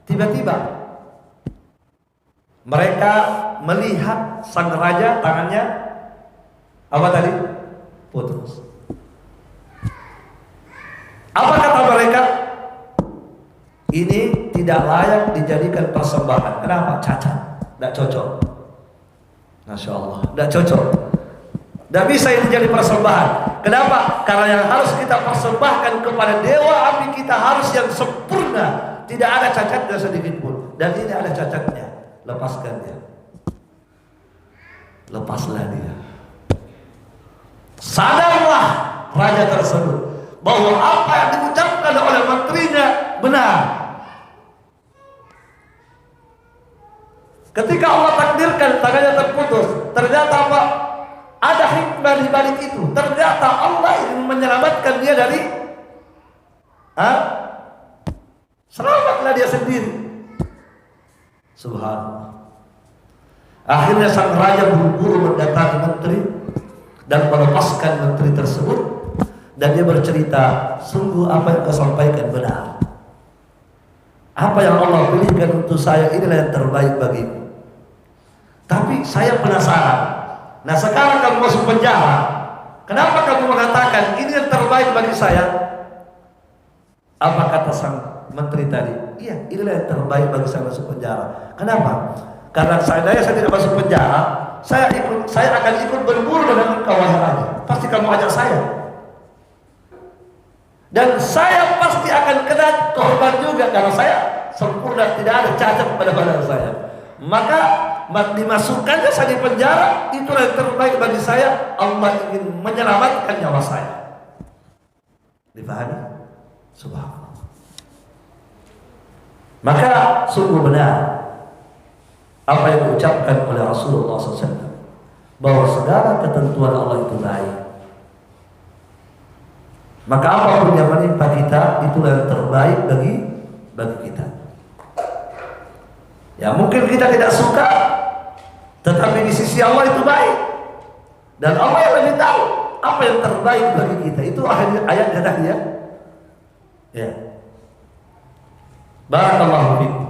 Tiba-tiba mereka melihat sang raja tangannya apa tadi? Putus. Apa kata mereka? Ini tidak layak dijadikan persembahan. Kenapa? Cacat, tidak cocok. Masya Allah, tidak cocok. Tidak bisa ini jadi persembahan. Kenapa? Karena yang harus kita persembahkan kepada dewa api kita harus yang sempurna, tidak ada cacatnya sedikit pun. Dan ini ada cacatnya. Lepaskan dia. Lepaslah dia. Sadarlah raja tersebut bahwa apa yang diucapkan oleh menterinya benar. Ketika Allah takdirkan tangannya terputus, ternyata apa? Ada hikmah di balik itu. Ternyata Allah ingin menyelamatkan dia dari selamatlah dia sendiri. Subhanallah. Akhirnya sang raja buru-buru mendatangi menteri dan melepaskan menteri tersebut, dan dia bercerita, sungguh apa yang kau sampaikan benar. Apa yang Allah pilihkan untuk saya inilah yang terbaik bagiku. Tapi saya penasaran. Nah, sekarang kamu masuk penjara, kenapa kamu mengatakan ini yang terbaik bagi saya? Apa kata sang menteri tadi? Iya, inilah yang terbaik bagi saya masuk penjara. Kenapa? Karena saya tidak masuk penjara, saya akan ikut berburu dengan kau wahai raja. Pasti kamu ajak saya. Dan saya pasti akan kena korban juga karena saya sempurna, tidak ada cacat pada badan saya. Maka dimasukkannya saya di penjara, itulah yang terbaik bagi saya. Allah ingin menyelamatkan nyawa saya. Dipahami? Subhanallah. Maka sungguh benar apa yang diucapkan oleh Rasulullah SAW, bahwa segala ketentuan Allah itu baik. Maka apapun yang menimpa kita, itulah yang terbaik bagi kita. Ya, mungkin kita tidak suka, tetapi di sisi Allah itu baik. Dan Allah yang lebih tahu apa yang terbaik bagi kita. Itu ayatnya tadi, ya. Ya. Barakallahu fiikum.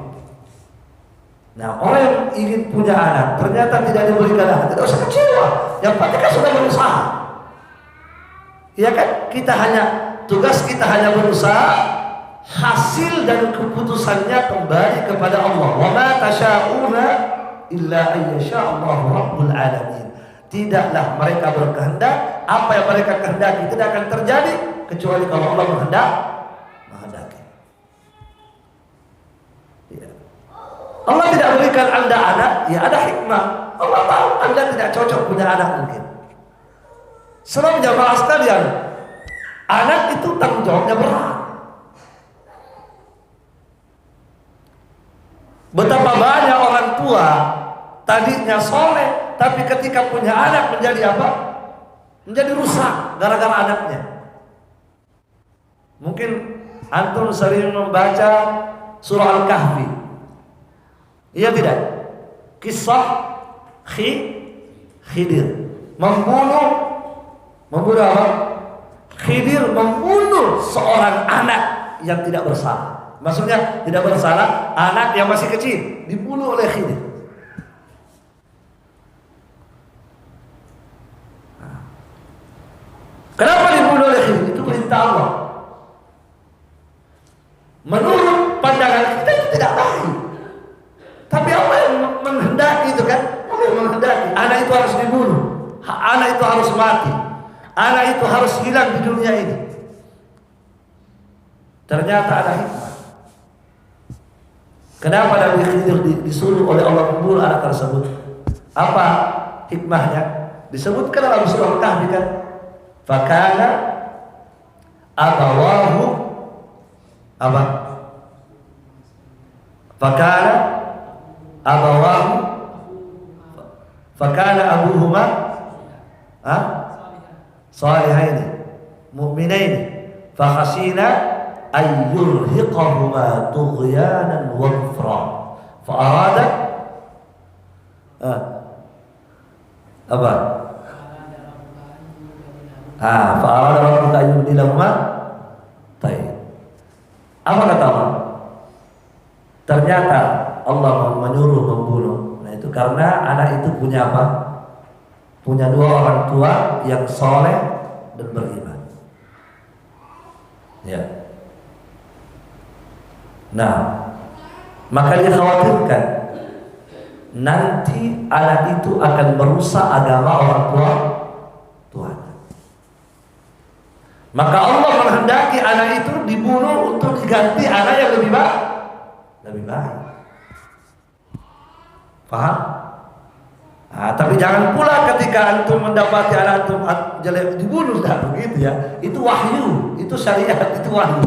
Nah, orang yang ingin punya anak ternyata tidak diberikan anak, tidak usah kecewa. Yang penting kan sudah berusaha. Ya kan? Tugas kita hanya berusaha, hasil dan keputusannya kembali kepada Allah. Wa ma tasyauna illa ayyasha Allahu rabbul alamin. Tidaklah mereka berkehendak, apa yang mereka kehendaki tidak akan terjadi kecuali kalau Allah menghendaki. Ya. Allah tidak berikan Anda anak, ya ada hikmah. Allah tahu Anda tidak cocok punya anak mungkin. Sebab jamaah sekalian, anak itu tanggung jawabnya berat. Betapa banyak orang tua tadinya soleh, tapi ketika punya anak menjadi apa? Menjadi rusak gara-gara anaknya. Mungkin antum sering membaca surah Al-Kahfi. Iya tidak? Kisah Khidir membunuh apa? Khidir membunuh seorang anak yang tidak bersalah. Maksudnya tidak bersalah anak yang masih kecil dibunuh oleh Khidir. Kenapa dibunuh oleh Khidir? Itu perintah Allah. Menurut pandangan kita itu tidak baik. Tapi apa yang menghendaki itu kan? Apa yang menghendaki? Anak itu harus dibunuh. Anak itu harus mati. Anak itu harus hilang di dunia ini. Ternyata ada hikmah. Kenapa Nabi Khidir disuruh oleh Allah membunuh anak tersebut? Apa hikmahnya? Disebutkan dalam surah Al-Kahfi kan? Fakana abawahu apa? Fakana abawahu fakana abuhuma salihaini mu'minaini fakhashina ayyurhiqahuma tughyanan wa kufra fa'arada apa? Fa'arada rabbuka ayyubdilahuma tayyib. Apa kata Allah? Ternyata Allah menyuruh membunuh. Nah itu karena anak itu punya apa? Punya dua orang tua yang soleh dan beriman. Ya. Nah, maka dikhawatirkan nanti anak itu akan merusak agama orang tuanya. Maka Allah menghendaki anak itu dibunuh untuk diganti anak yang lebih baik. Paham? Tapi jangan pula ketika antum mendapati anak antum jelek dibunuh, dah begitu ya. Itu wahyu, itu syariat, itu wahyu.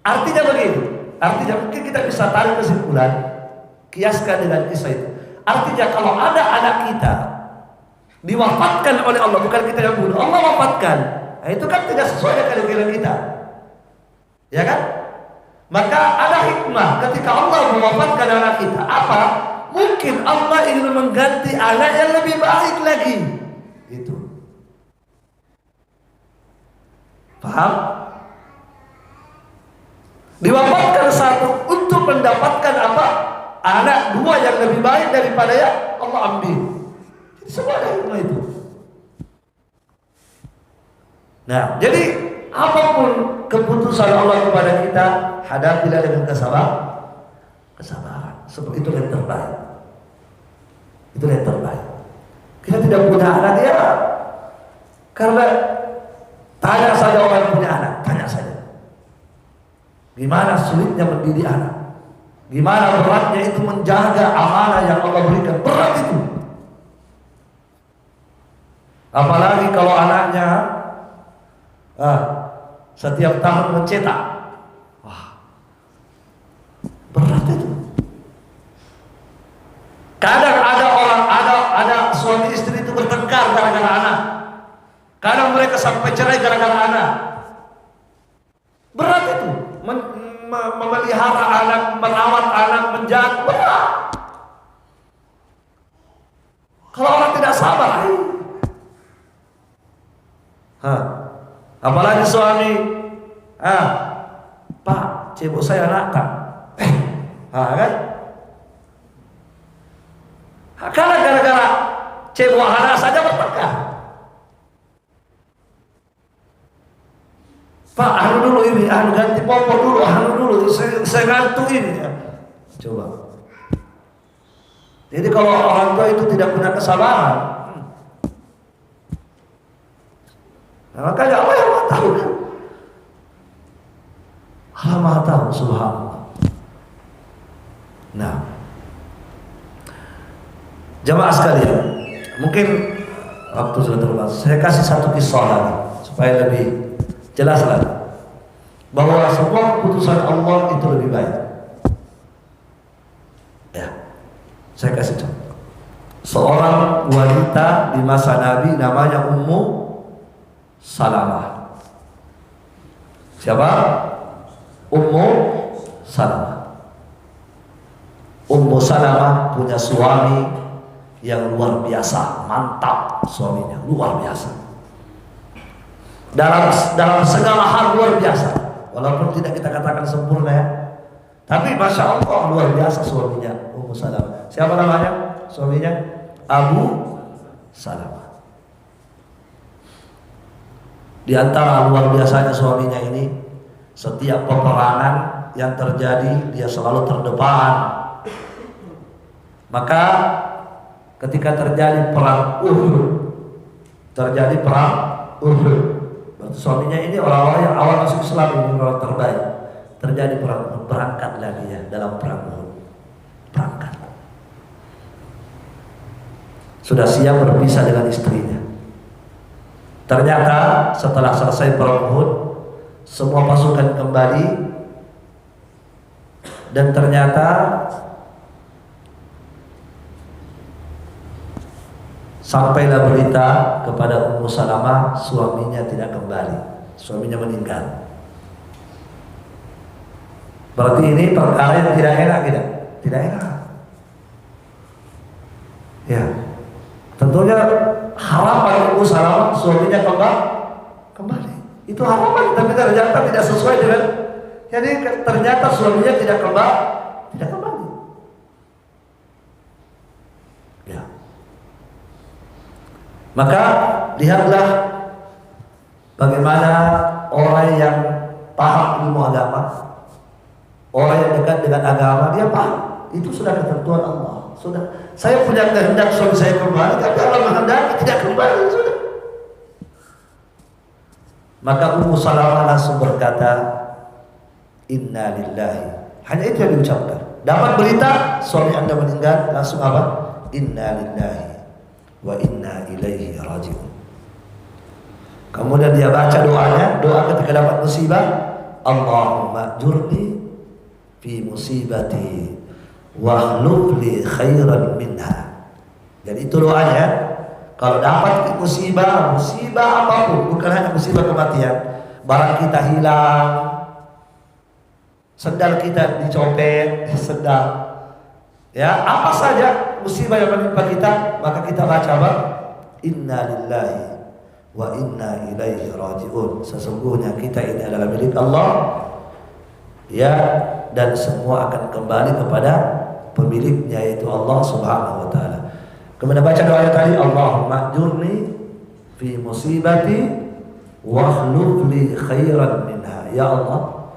Artinya begini. Artinya mungkin kita bisa tarik kesimpulan, kiaskan dengan kisah itu. Artinya kalau ada anak kita diwafatkan oleh Allah, bukan kita yang bunuh, Allah wafatkan. Nah, itu kan tidak sesuai dengan keinginan kita. Ya kan? Maka ada hikmah ketika Allah mewafatkan anak kita. Apa? Mungkin Allah ingin mengganti anak yang lebih baik lagi. Itu. Paham? Diwafatkan satu untuk mendapatkan apa? Anak dua yang lebih baik daripada yang Allah ambil. Semua ada hikmah itu. Nah, jadi apapun keputusan Allah kepada kita, hadapilah dengan kesabaran. Sebab itu yang terbaik. Itu yang terbaik. Kita tidak punya anak ya, karena tanya saja orang yang punya anak, tanya saja. Gimana sulitnya mendidik anak? Gimana beratnya itu menjaga amanah yang Allah berikan? Berat itu. Apalagi kalau anaknya setiap tahun mencetak. Wah, berat itu. Kadang ada suami istri itu bertengkar gara-gara anak. Kadang mereka sampai cerai gara-gara anak. Berat itu. Memelihara anak, merawat anak, menjaga, berat. Kalau orang tidak sabar, apalagi suami, Pak, cebok saya nakal, kan? Karena gara-gara cebok anak saja bertengkar. Pak, dulu ini, ganti popok dulu, dulu, saya ngantuk ini. Ya. Coba. Jadi kalau orang tua itu tidak punya kesabaran, makanya Allah yang Maha tahu kan? Allah Maha tahu, subhanallah. Nah, jamaah sekalian, mungkin waktu sudah terbatas. Saya kasih satu kisah lagi supaya lebih jelas lagi bahwa semua keputusan Allah itu lebih baik. Ya, saya kasih contoh. Seorang wanita di masa Nabi namanya Ummu Salamah. Siapa? Ummu Salamah. Ummu Salamah punya suami yang luar biasa, mantap suaminya, luar biasa. Dalam segala hal luar biasa. walaupun tidak kita katakan sempurna ya. Tapi Masya Allah luar biasa suaminya Ummu Salamah. Siapa namanya suaminya? Abu Salamah. Di antara luar biasanya suaminya ini, setiap peperangan yang terjadi dia selalu terdepan. Maka ketika terjadi perang Uhud, berarti suaminya ini orang-orang yang awal masuk Islam, ini orang terbaik. Terjadi perang Uhud, berangkatlah dia dalam perang Uhud. Berangkat. Sudah siap berpisah dengan istrinya. Ternyata setelah selesai perang Uhud, semua pasukan kembali, dan ternyata sampailah berita kepada Ummu Salamah, suaminya tidak kembali, suaminya meninggal. Berarti ini perkara yang tidak enak, tidak enak. Ya, tentunya harapan Ummu Salamah suaminya kembali. Itu harapan, tapi ternyata tidak sesuai dengan. Jadi ternyata suaminya tidak kembali. Ya. Maka lihatlah bagaimana orang yang paham ilmu agama, orang yang dekat dengan agama, dia paham itu sudah ketentuan Allah. Sudah, saya punya kehendak suami saya kembali, tapi Allah menghendaki tidak kembali, sudah. Maka Ummu Salamah langsung berkata, Inna lillahi. Hanya itu yang diucapkan. Dapat berita suami Anda meninggal, langsung apa? Inna lillahi wa inna ilaihi raji'un. Kemudian dia baca doanya, doa ketika dapat musibah, Allahumma jurni fi musibati wahlub li khairan minha. Jadi itu doanya. Kalau dapat musibah apapun, bukan hanya musibah kematian, barang kita hilang, sendal kita dicopet, ya apa saja musibah yang menimpa kita, maka kita baca apa? Inna lillahi wa inna ilaihi raji'un. Sesungguhnya kita ini adalah milik Allah, ya, dan semua akan kembali kepada pemiliknya, yaitu Allah Subhanahu wa taala. Kemudian baca doa tadi, Allahumma jurni fi musibati wahluf li khairan minha. Ya Allah,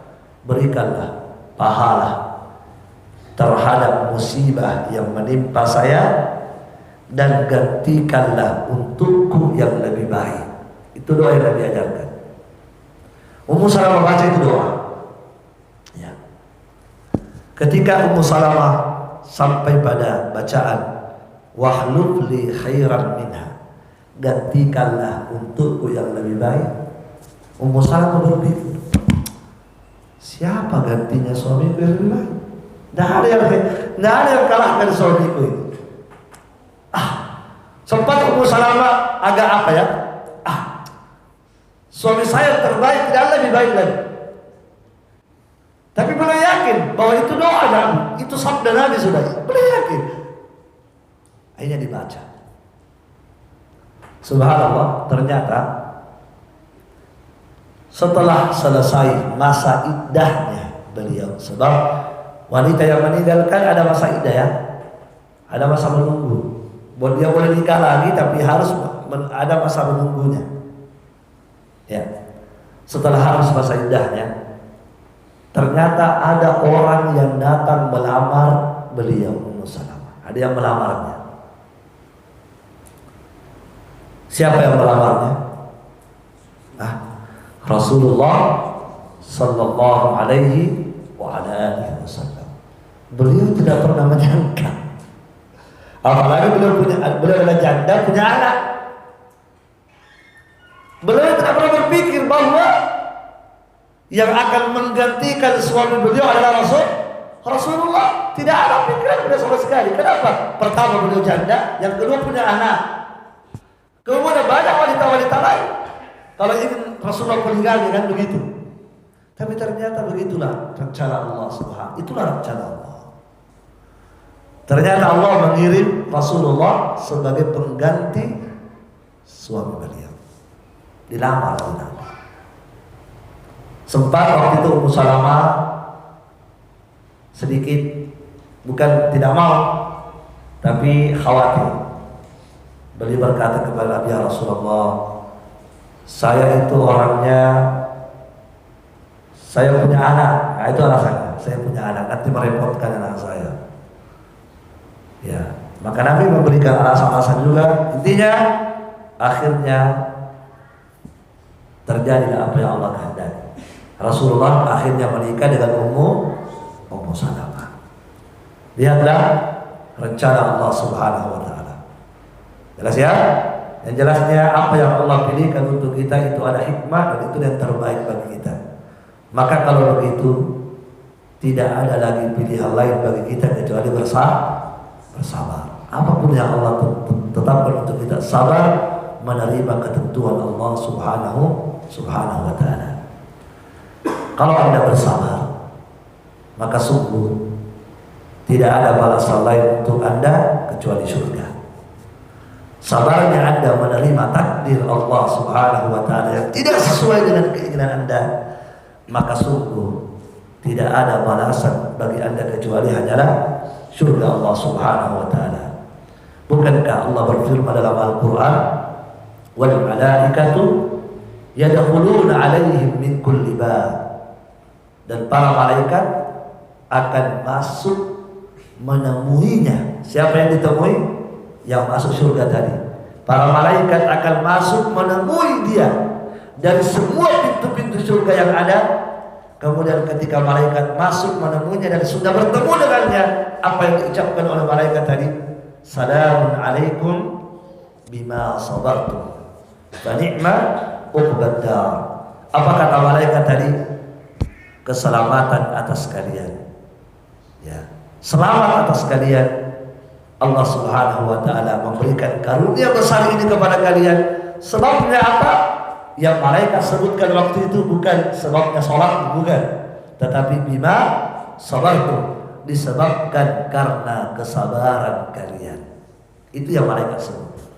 berikanlah pahala terhadap musibah yang menimpa saya, dan gantikanlah untukku yang lebih baik. Itu doa yang Nabi ajarkan. Ummu Salamah baca itu doa. Ya. Ketika Ummu Salamah sampai pada bacaan wahlub li khairan minha, gantikanlah untukku yang lebih baik, Ummu Salamah berpikir, siapa gantinya suamiku yang lebih baik? Tidak ada yang kalahkan suamiku ini. Sempat Ummu Salamah agak apa ya? Suami saya terbaik, tidak lebih baik lagi. Tapi beliau yakin bahwa itu doa Nabi, itu sabda Nabi sudah. Beliau yakin. Akhirnya dibaca. Subhanallah, ternyata setelah selesai masa iddahnya beliau, sebab wanita yang meninggalkan ada masa iddah ya, ada masa menunggu. Dia boleh nikah lagi, tapi harus ada masa menunggunya. Ya, setelah harus masa iddahnya, ternyata ada orang yang datang melamar beliau Ummu Salamah. Ada yang melamarnya. Siapa yang melamarnya? Rasulullah sallallahu alaihi wa ala alihi wasallam. Beliau tidak pernah menyangka. Apalagi beliau adalah janda, punya anak. Beliau tidak pernah berpikir bahwa yang akan menggantikan suami beliau adalah Rasulullah. Tidak ada pikiran beliau sama sekali. Kenapa? Pertama beliau janda, yang kedua punya anak. Kemudian banyak wanita-wanita lain. Kalau ingin Rasulullah meninggalnya kan begitu. Tapi ternyata begitulah rencana Allah Subhanahu. Itulah rencana Allah. Ternyata Allah mengirim Rasulullah sebagai pengganti suami beliau. Dilamar oleh Nabi. Sempat waktu itu Ummu Salamah sedikit, bukan tidak mau, tapi khawatir. Beliau berkata kepada Nabi, ya Rasulullah, saya itu orangnya, saya punya anak. Nah, itu alasannya, saya punya anak, nanti merepotkan anak saya. Ya, maka Nabi memberikan alasan-alasan juga. Intinya, akhirnya terjadilah apa yang Allah kehendaki. Rasulullah akhirnya menikah dengan Ummu Salamah. Lihatlah rencana Allah Subhanahu wa taala. Jelas ya? Yang jelasnya apa yang Allah pilihkan untuk kita itu ada hikmah dan itu yang terbaik bagi kita. Maka kalau begitu tidak ada lagi pilihan lain bagi kita kecuali bersabar. Apapun yang Allah tetapkan untuk kita, sabar menerima ketentuan Allah Subhanahu wa taala. Kalau Anda bersabar, maka sungguh tidak ada balasan lain untuk Anda kecuali surga. Sabarnya Anda menerima takdir Allah Subhanahu wa taala yang tidak sesuai dengan keinginan Anda, maka sungguh tidak ada balasan bagi Anda kecuali hanyalah surga Allah Subhanahu wa taala. Bukankah Allah berfirman dalam Al-Qur'an, "Wal malaikatu yadkhuluna 'alaihim min kulli bab." Dan para malaikat akan masuk menemuinya. Siapa yang ditemui? Yang masuk surga tadi. Para malaikat akan masuk menemui dia dari semua pintu-pintu surga yang ada. Kemudian ketika malaikat masuk menemuinya dan sudah bertemu dengannya, apa yang diucapkan oleh malaikat tadi? Salamun alaikum bima sabartum fa ni'ma uqbad dar. Apa kata malaikat tadi? Keselamatan atas kalian. Ya, selamat atas kalian. Allah Subhanahu wa taala memberikan karunia besar ini kepada kalian. Sebabnya apa? Yang malaikat sebutkan waktu itu bukan sebabnya sholat, bukan, tetapi bima sabartum, disebabkan karena kesabaran kalian. Itu yang malaikat sebut.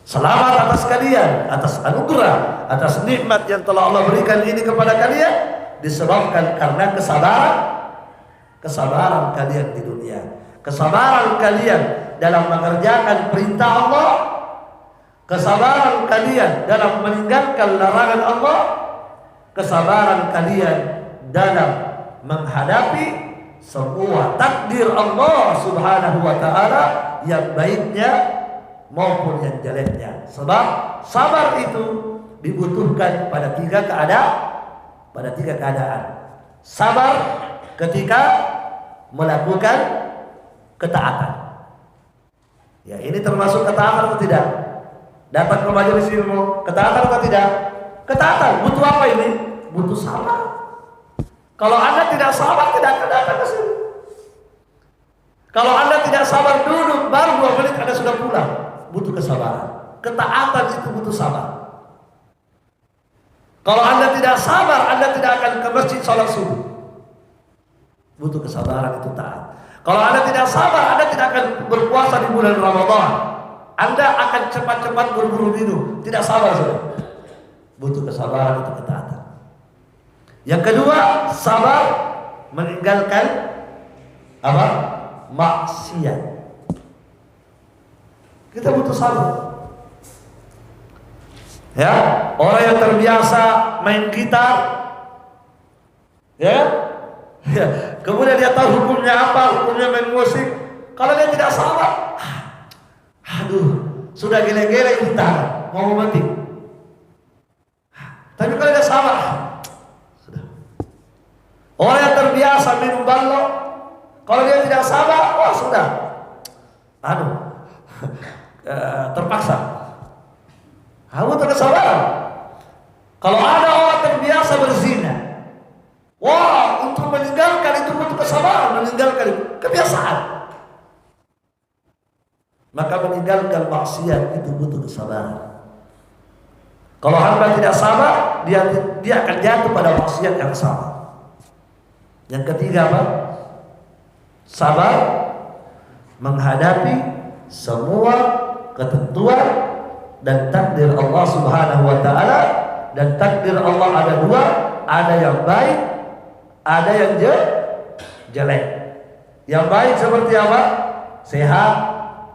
Selamat atas kalian, atas anugerah, atas nikmat yang telah Allah berikan ini kepada kalian, disebabkan karena kesabaran kalian di dunia, kesabaran kalian dalam mengerjakan perintah Allah, kesabaran kalian dalam meninggalkan larangan Allah, kesabaran kalian dalam menghadapi semua takdir Allah Subhanahu wa taala yang baiknya maupun yang jeleknya. Sebab sabar itu dibutuhkan pada tiga keadaan. Sabar ketika melakukan ketaatan. Ya, ini termasuk ketaatan atau tidak? Datang ke majelis ilmu, ketaatan atau tidak? Ketaatan. Butuh apa ini? Butuh sabar. Kalau Anda tidak sabar, tidak akan datang ke sini. Kalau Anda tidak sabar duduk, baru 2 menit Anda sudah pulang. Butuh kesabaran. Ketaatan itu butuh sabar. Kalau Anda tidak sabar, Anda tidak akan ke masjid sholat subuh. Butuh kesabaran, itu taat. Kalau Anda tidak sabar, Anda tidak akan berpuasa di bulan Ramadan. Anda akan cepat-cepat berburu minum. Tidak sabar, saudara. Butuh kesabaran, itu ketaatan. Yang kedua, sabar meninggalkan apa? Maksiat. Kita butuh sabar. Ya, orang yang terbiasa main gitar, ya, kemudian dia tahu hukumnya apa, hukumnya main musik. Kalau dia tidak sabar, aduh, sudah gele-gele gitar, mau memetik. Tapi kalau dia sabar, sudah. Orang yang terbiasa minum balok, kalau dia tidak sabar, wah sudah, aduh, terpaksa. Butuh kesabaran. Kalau ada orang terbiasa berzina, wah, untuk meninggalkan itu butuh kesabaran, meninggalkan itu kebiasaan. Maka meninggalkan maksiat itu butuh kesabaran. Kalau hamba tidak sabar, dia akan jatuh pada maksiat yang sama. Yang ketiga apa? Sabar menghadapi semua ketentuan dan takdir Allah Subhanahu wa taala. Dan takdir Allah ada dua, ada yang baik, ada yang jelek. Yang baik seperti apa? Sehat,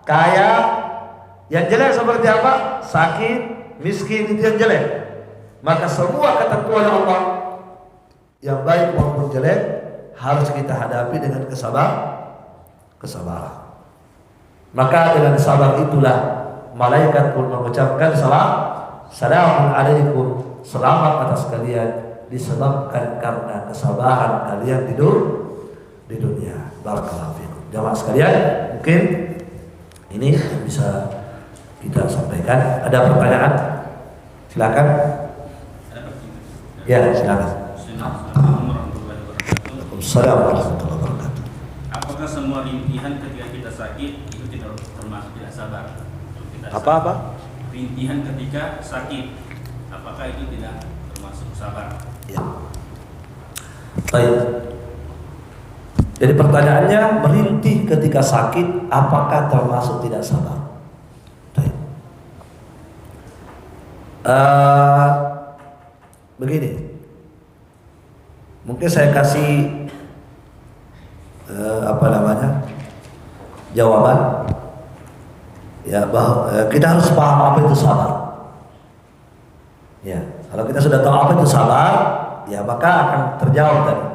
kaya. Yang jelek seperti apa? Sakit, miskin, itu yang jelek. Maka semua ketentuan Allah, yang baik maupun jelek, harus kita hadapi dengan kesabaran. Maka dengan sabar itulah malaikat pun mengucapkan Assalamu alaikum, selamat atas kalian, disebabkan karena kesabaran kalian di dunia. Barakallahu fikum. Jamaah sekalian, mungkin ini yang bisa kita sampaikan. Ada pertanyaan? Silakan. Ya, silakan. Assalamualaikum warahmatullahi wabarakatuh. Apakah semua rintihan ketika kita sakit itu tidak termasuk tidak sabar? Apa? Rintihan ketika sakit, apakah itu tidak termasuk sabar? Ya. Baik. Jadi pertanyaannya, merintih ketika sakit apakah termasuk tidak sabar? Baik. Begini. Mungkin saya kasih jawaban. Ya, bahwa kita harus paham apa itu sabar. Ya, kalau kita sudah tahu apa itu sabar, ya maka akan terjawab tadi.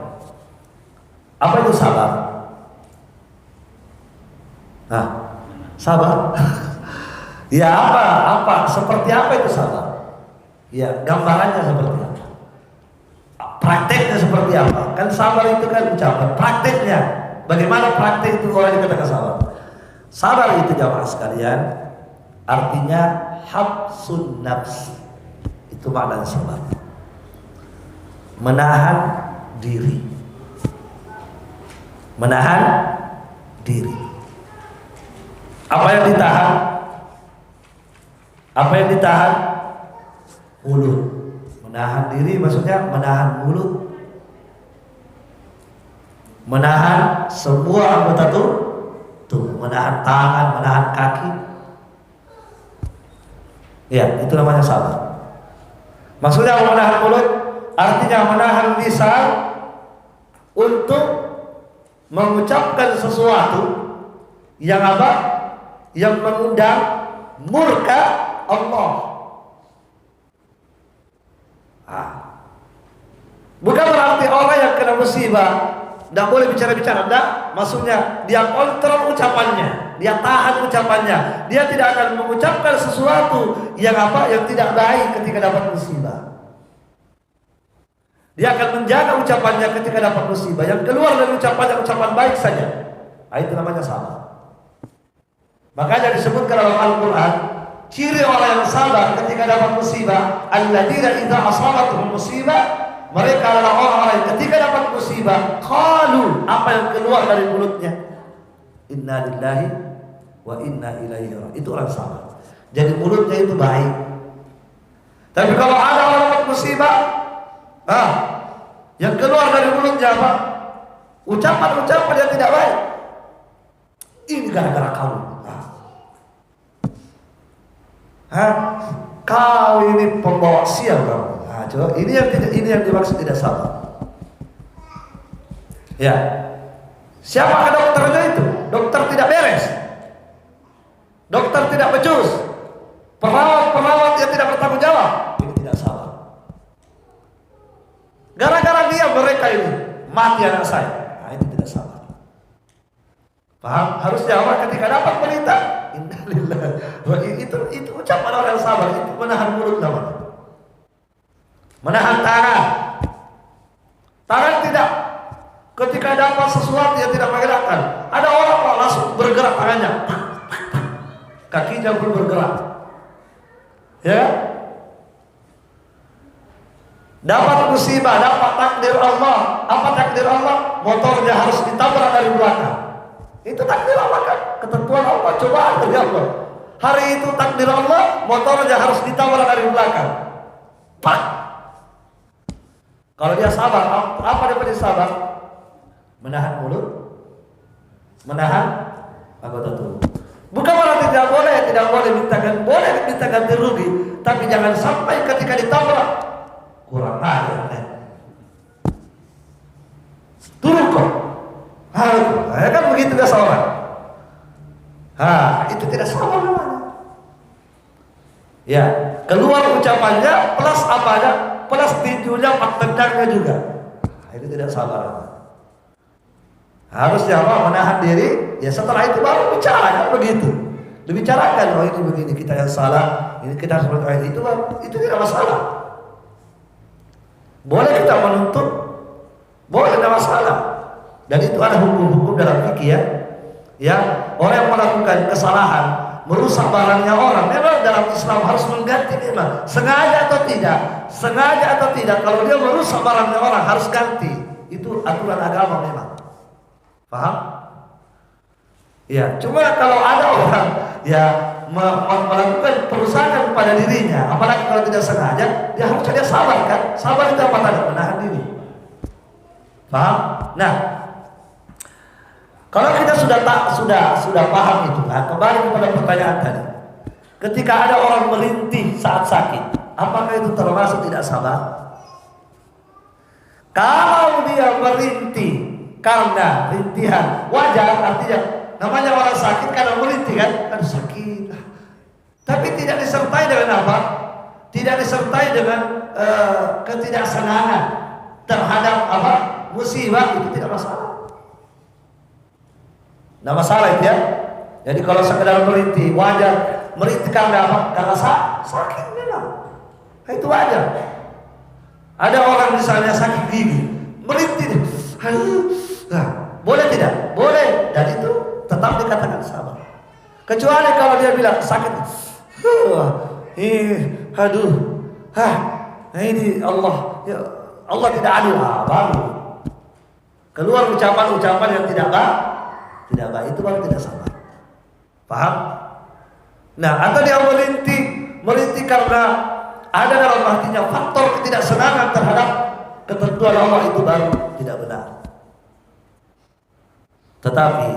Apa itu sabar? Nah, sabar. Ya apa? Seperti apa itu sabar? Ya, gambarannya seperti apa? Prakteknya seperti apa? Kan sabar itu kan ucapan. Prakteknya, bagaimana praktek itu orang dikatakan sabar? Sabar itu jamaah sekalian, artinya habsun nafs. Itu makna sabar. Menahan diri. Menahan diri. Apa yang ditahan? Apa yang ditahan? Mulut. Menahan diri maksudnya menahan mulut. Menahan semua anggota tubuh, menahan tangan, menahan kaki. Ya, itu namanya sabar. Maksudnya menahan mulut artinya menahan lisan untuk mengucapkan sesuatu yang apa? Yang mengundang murka Allah. Bukan berarti orang yang kena musibah tidak boleh bicara-bicara, tidak. Maksudnya dia kontrol ucapannya, dia tahan ucapannya, dia tidak akan mengucapkan sesuatu yang apa? Yang tidak baik ketika dapat musibah. Dia akan menjaga ucapannya ketika dapat musibah. Yang keluar dari ucapannya ucapan baik saja. Nah, itu namanya sabar. Makanya disebutkan dalam Al-Quran, ciri orang yang sabar ketika dapat musibah, alladzina idza asabatuhum musibah, mereka adalah orang-orang yang ketika dapat musibah, qalu, apa yang keluar dari mulutnya, inna lillahi wa inna ilaihi raji'un. Itu orang sabar. Jadi mulutnya itu baik. Tapi kalau ada orang dapat musibah, yang keluar dari mulutnya apa? Ucapan-ucapan yang tidak baik. Ini gara-gara kamu. Kau ini pembawa sial kamu. Coba ini yang dimaksud tidak sabar. Ya. Siapakah dokternya itu? Dokter tidak beres. Dokter tidak becus. Perawat yang tidak bertanggung jawab. Ini tidak sabar. Gara-gara dia mereka ini mati anak saya. Nah, ini tidak sabar. Paham? Harusnya apa ketika dapat berita? Innalillahi. Itu ucapan orang yang sabar. Itu menahan mulut namanya. Menahan tangan. Tangan tidak. Ketika dapat sesuatu yang tidak menggerakkan. Ada orang langsung bergerak tangannya. Kakinya pun bergerak. Ya. Dapat musibah, dapat takdir Allah. Apa takdir Allah? Motornya harus ditabrak dari belakang. Itu takdir Allah kan? Ketentuan Allah, cobaan dari Allah. Hari itu takdir Allah, motornya harus ditabrak dari belakang. Pak. Kalau dia sabar, apa dia sabar? Menahan mulut, menahan anggota tubuh. Bukan berarti tidak boleh minta ganti rugi, tapi jangan sampai ketika ditabrak kurang ajar. turun kok. Kan begitu biasa orang. Itu tidak sabar namanya. Ya, keluar ucapannya plus apanya, plus tinjunya, tendangnya juga. Itu tidak sabar. Harusnya menahan diri. Ya setelah itu baru bicara, kan begitu. Dibicarakan, ini begini, kita yang salah, ini kita harus berkait, itu tidak masalah. Boleh kita menuntut, boleh, tidak masalah. Dan itu ada hukum-hukum dalam fikih ya. Orang yang melakukan kesalahan, merusak barangnya orang, memang dalam Islam harus mengganti memang. Sengaja atau tidak, kalau dia merusak barangnya orang harus ganti. Itu aturan agama memang. Paham? Ya, cuma kalau ada orang melakukan perusakan pada dirinya, apalagi kalau tidak sengaja, dia harusnya sabar kan? Sabar itu apa tadi? Menahan diri. Paham? Nah, kalau kita sudah paham itu, kembali kepada pertanyaan tadi. Ketika ada orang merintih saat sakit, apakah itu termasuk tidak sabar? Kalau dia merintih karena rintihan wajar, artinya namanya orang sakit karena merintih kan, sakit. Tapi tidak disertai dengan apa? Tidak disertai dengan ketidaksenangan terhadap apa? Musibah, itu tidak masalah. Nah masalah itu ya. Jadi kalau sekedar merintih wajar, merintih karena apa? Karena sakit memang. Itu wajar. Ada orang misalnya sakit gigi, merintih. Nah, boleh tidak? Boleh. Dan itu tetap dikatakan sabar. Kecuali kalau dia bilang sakit. Ini Allah, ya Allah tidak adil. Baru keluar ucapan-ucapan yang tidak baik, itu baru tidak sabar. Paham? Nah, atau dia merintih karena ada dalam hatinya faktor ketidaksenangan terhadap ketentuan Allah, itu baru tidak benar. Tetapi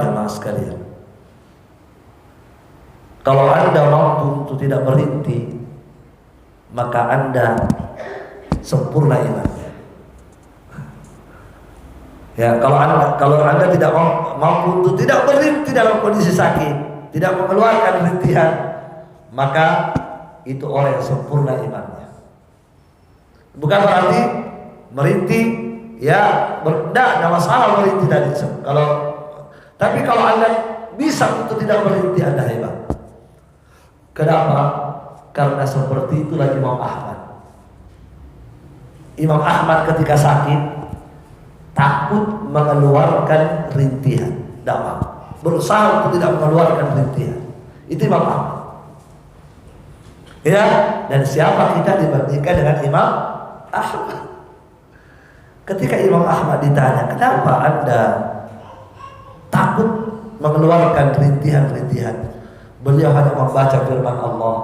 jemaah sekalian, kalau Anda mampu untuk tidak merintih, maka Anda sempurna imannya. Ya, kalau anda tidak mampu untuk tidak merintih dalam kondisi sakit, tidak mengeluarkan rintihan, maka itu orang yang sempurna imannya. Bukan berarti merintih ya tidak ada masalah merintih tadi. Tapi kalau anda bisa untuk tidak merintih, anda hebat. Kenapa? Karena seperti itulah Imam Ahmad. Imam Ahmad ketika sakit takut mengeluarkan rintihan, berusaha untuk tidak mengeluarkan rintihan. Itu Imam Ahmad. Ya, dan siapa kita dibandingkan dengan Imam Ahmad? Ketika Imam Ahmad ditanya, kenapa Anda takut mengeluarkan rintihan-rintihan? Beliau hanya membaca firman Allah.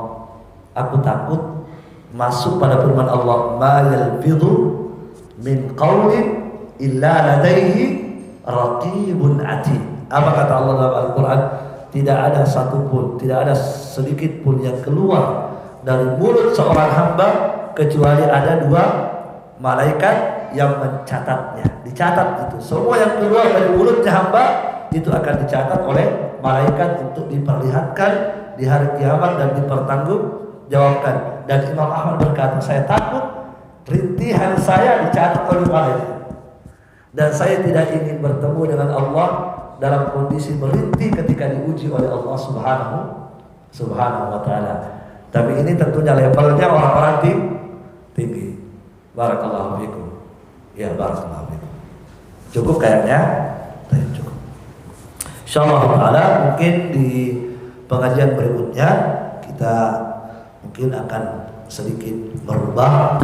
Aku takut masuk pada firman Allah, ma yalfidhu min qawlin illa ladaihi raqibun atid. Apa kata Allah dalam Al-Quran? Tidak ada satupun, tidak ada sedikit pun yang keluar dari mulut seorang hamba kecuali ada dua malaikat yang mencatatnya. Dicatat itu. Semua yang keluar dari mulutnya hamba itu akan dicatat oleh malaikat untuk diperlihatkan di hari kiamat dan dipertanggungjawabkan. Dan Imam Ahmad berkata, saya takut rintihan saya dicatat oleh malaikat. Dan saya tidak ingin bertemu dengan Allah dalam kondisi merintih ketika diuji oleh Allah Subhanahu wa ta'ala. Tapi ini tentunya levelnya orang-orang tinggi. Barakallahu fikum. Ya, barakallahu fikum. Cukup kayaknya? Cukup. Insyaallah ta'ala mungkin di pengajian berikutnya kita mungkin akan sedikit berubah.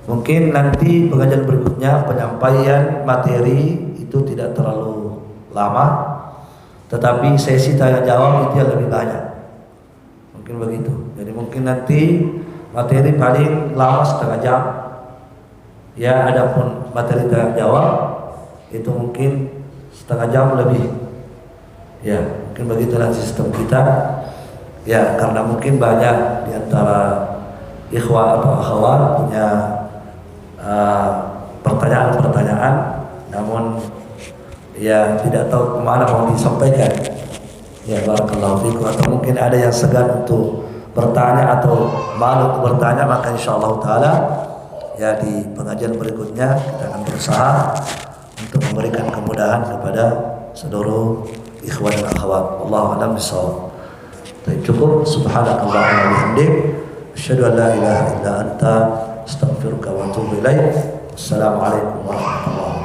Mungkin nanti pengajian berikutnya penyampaian materi itu tidak terlalu lama, tetapi sesi tanya jawab itu yang lebih banyak. Mungkin begitu. Jadi mungkin nanti materi paling lama setengah jam. Ya, adapun materi tanya jawab itu mungkin setengah jam lebih. Ya, mungkin begitulah sistem kita. Ya, karena mungkin banyak di antara ikhwan atau akhwat punya pertanyaan-pertanyaan, namun ya tidak tahu kemana mau disampaikan. Ya barakallahu fikum, atau mungkin ada yang segan untuk bertanya atau malu untuk bertanya, maka insyaallah taala ya di pengajian berikutnya kita akan berusaha untuk memberikan kemudahan kepada seluruh ikhwan dan akhwat. Wallahu a'lam bishawab. Cukup. Subhanakallahumma wa bihamdik, asyhadu an la ilaha illa anta, astaghfiruka wa atubu ilaik. Assalamualaikum warahmatullahi wabarakatuh.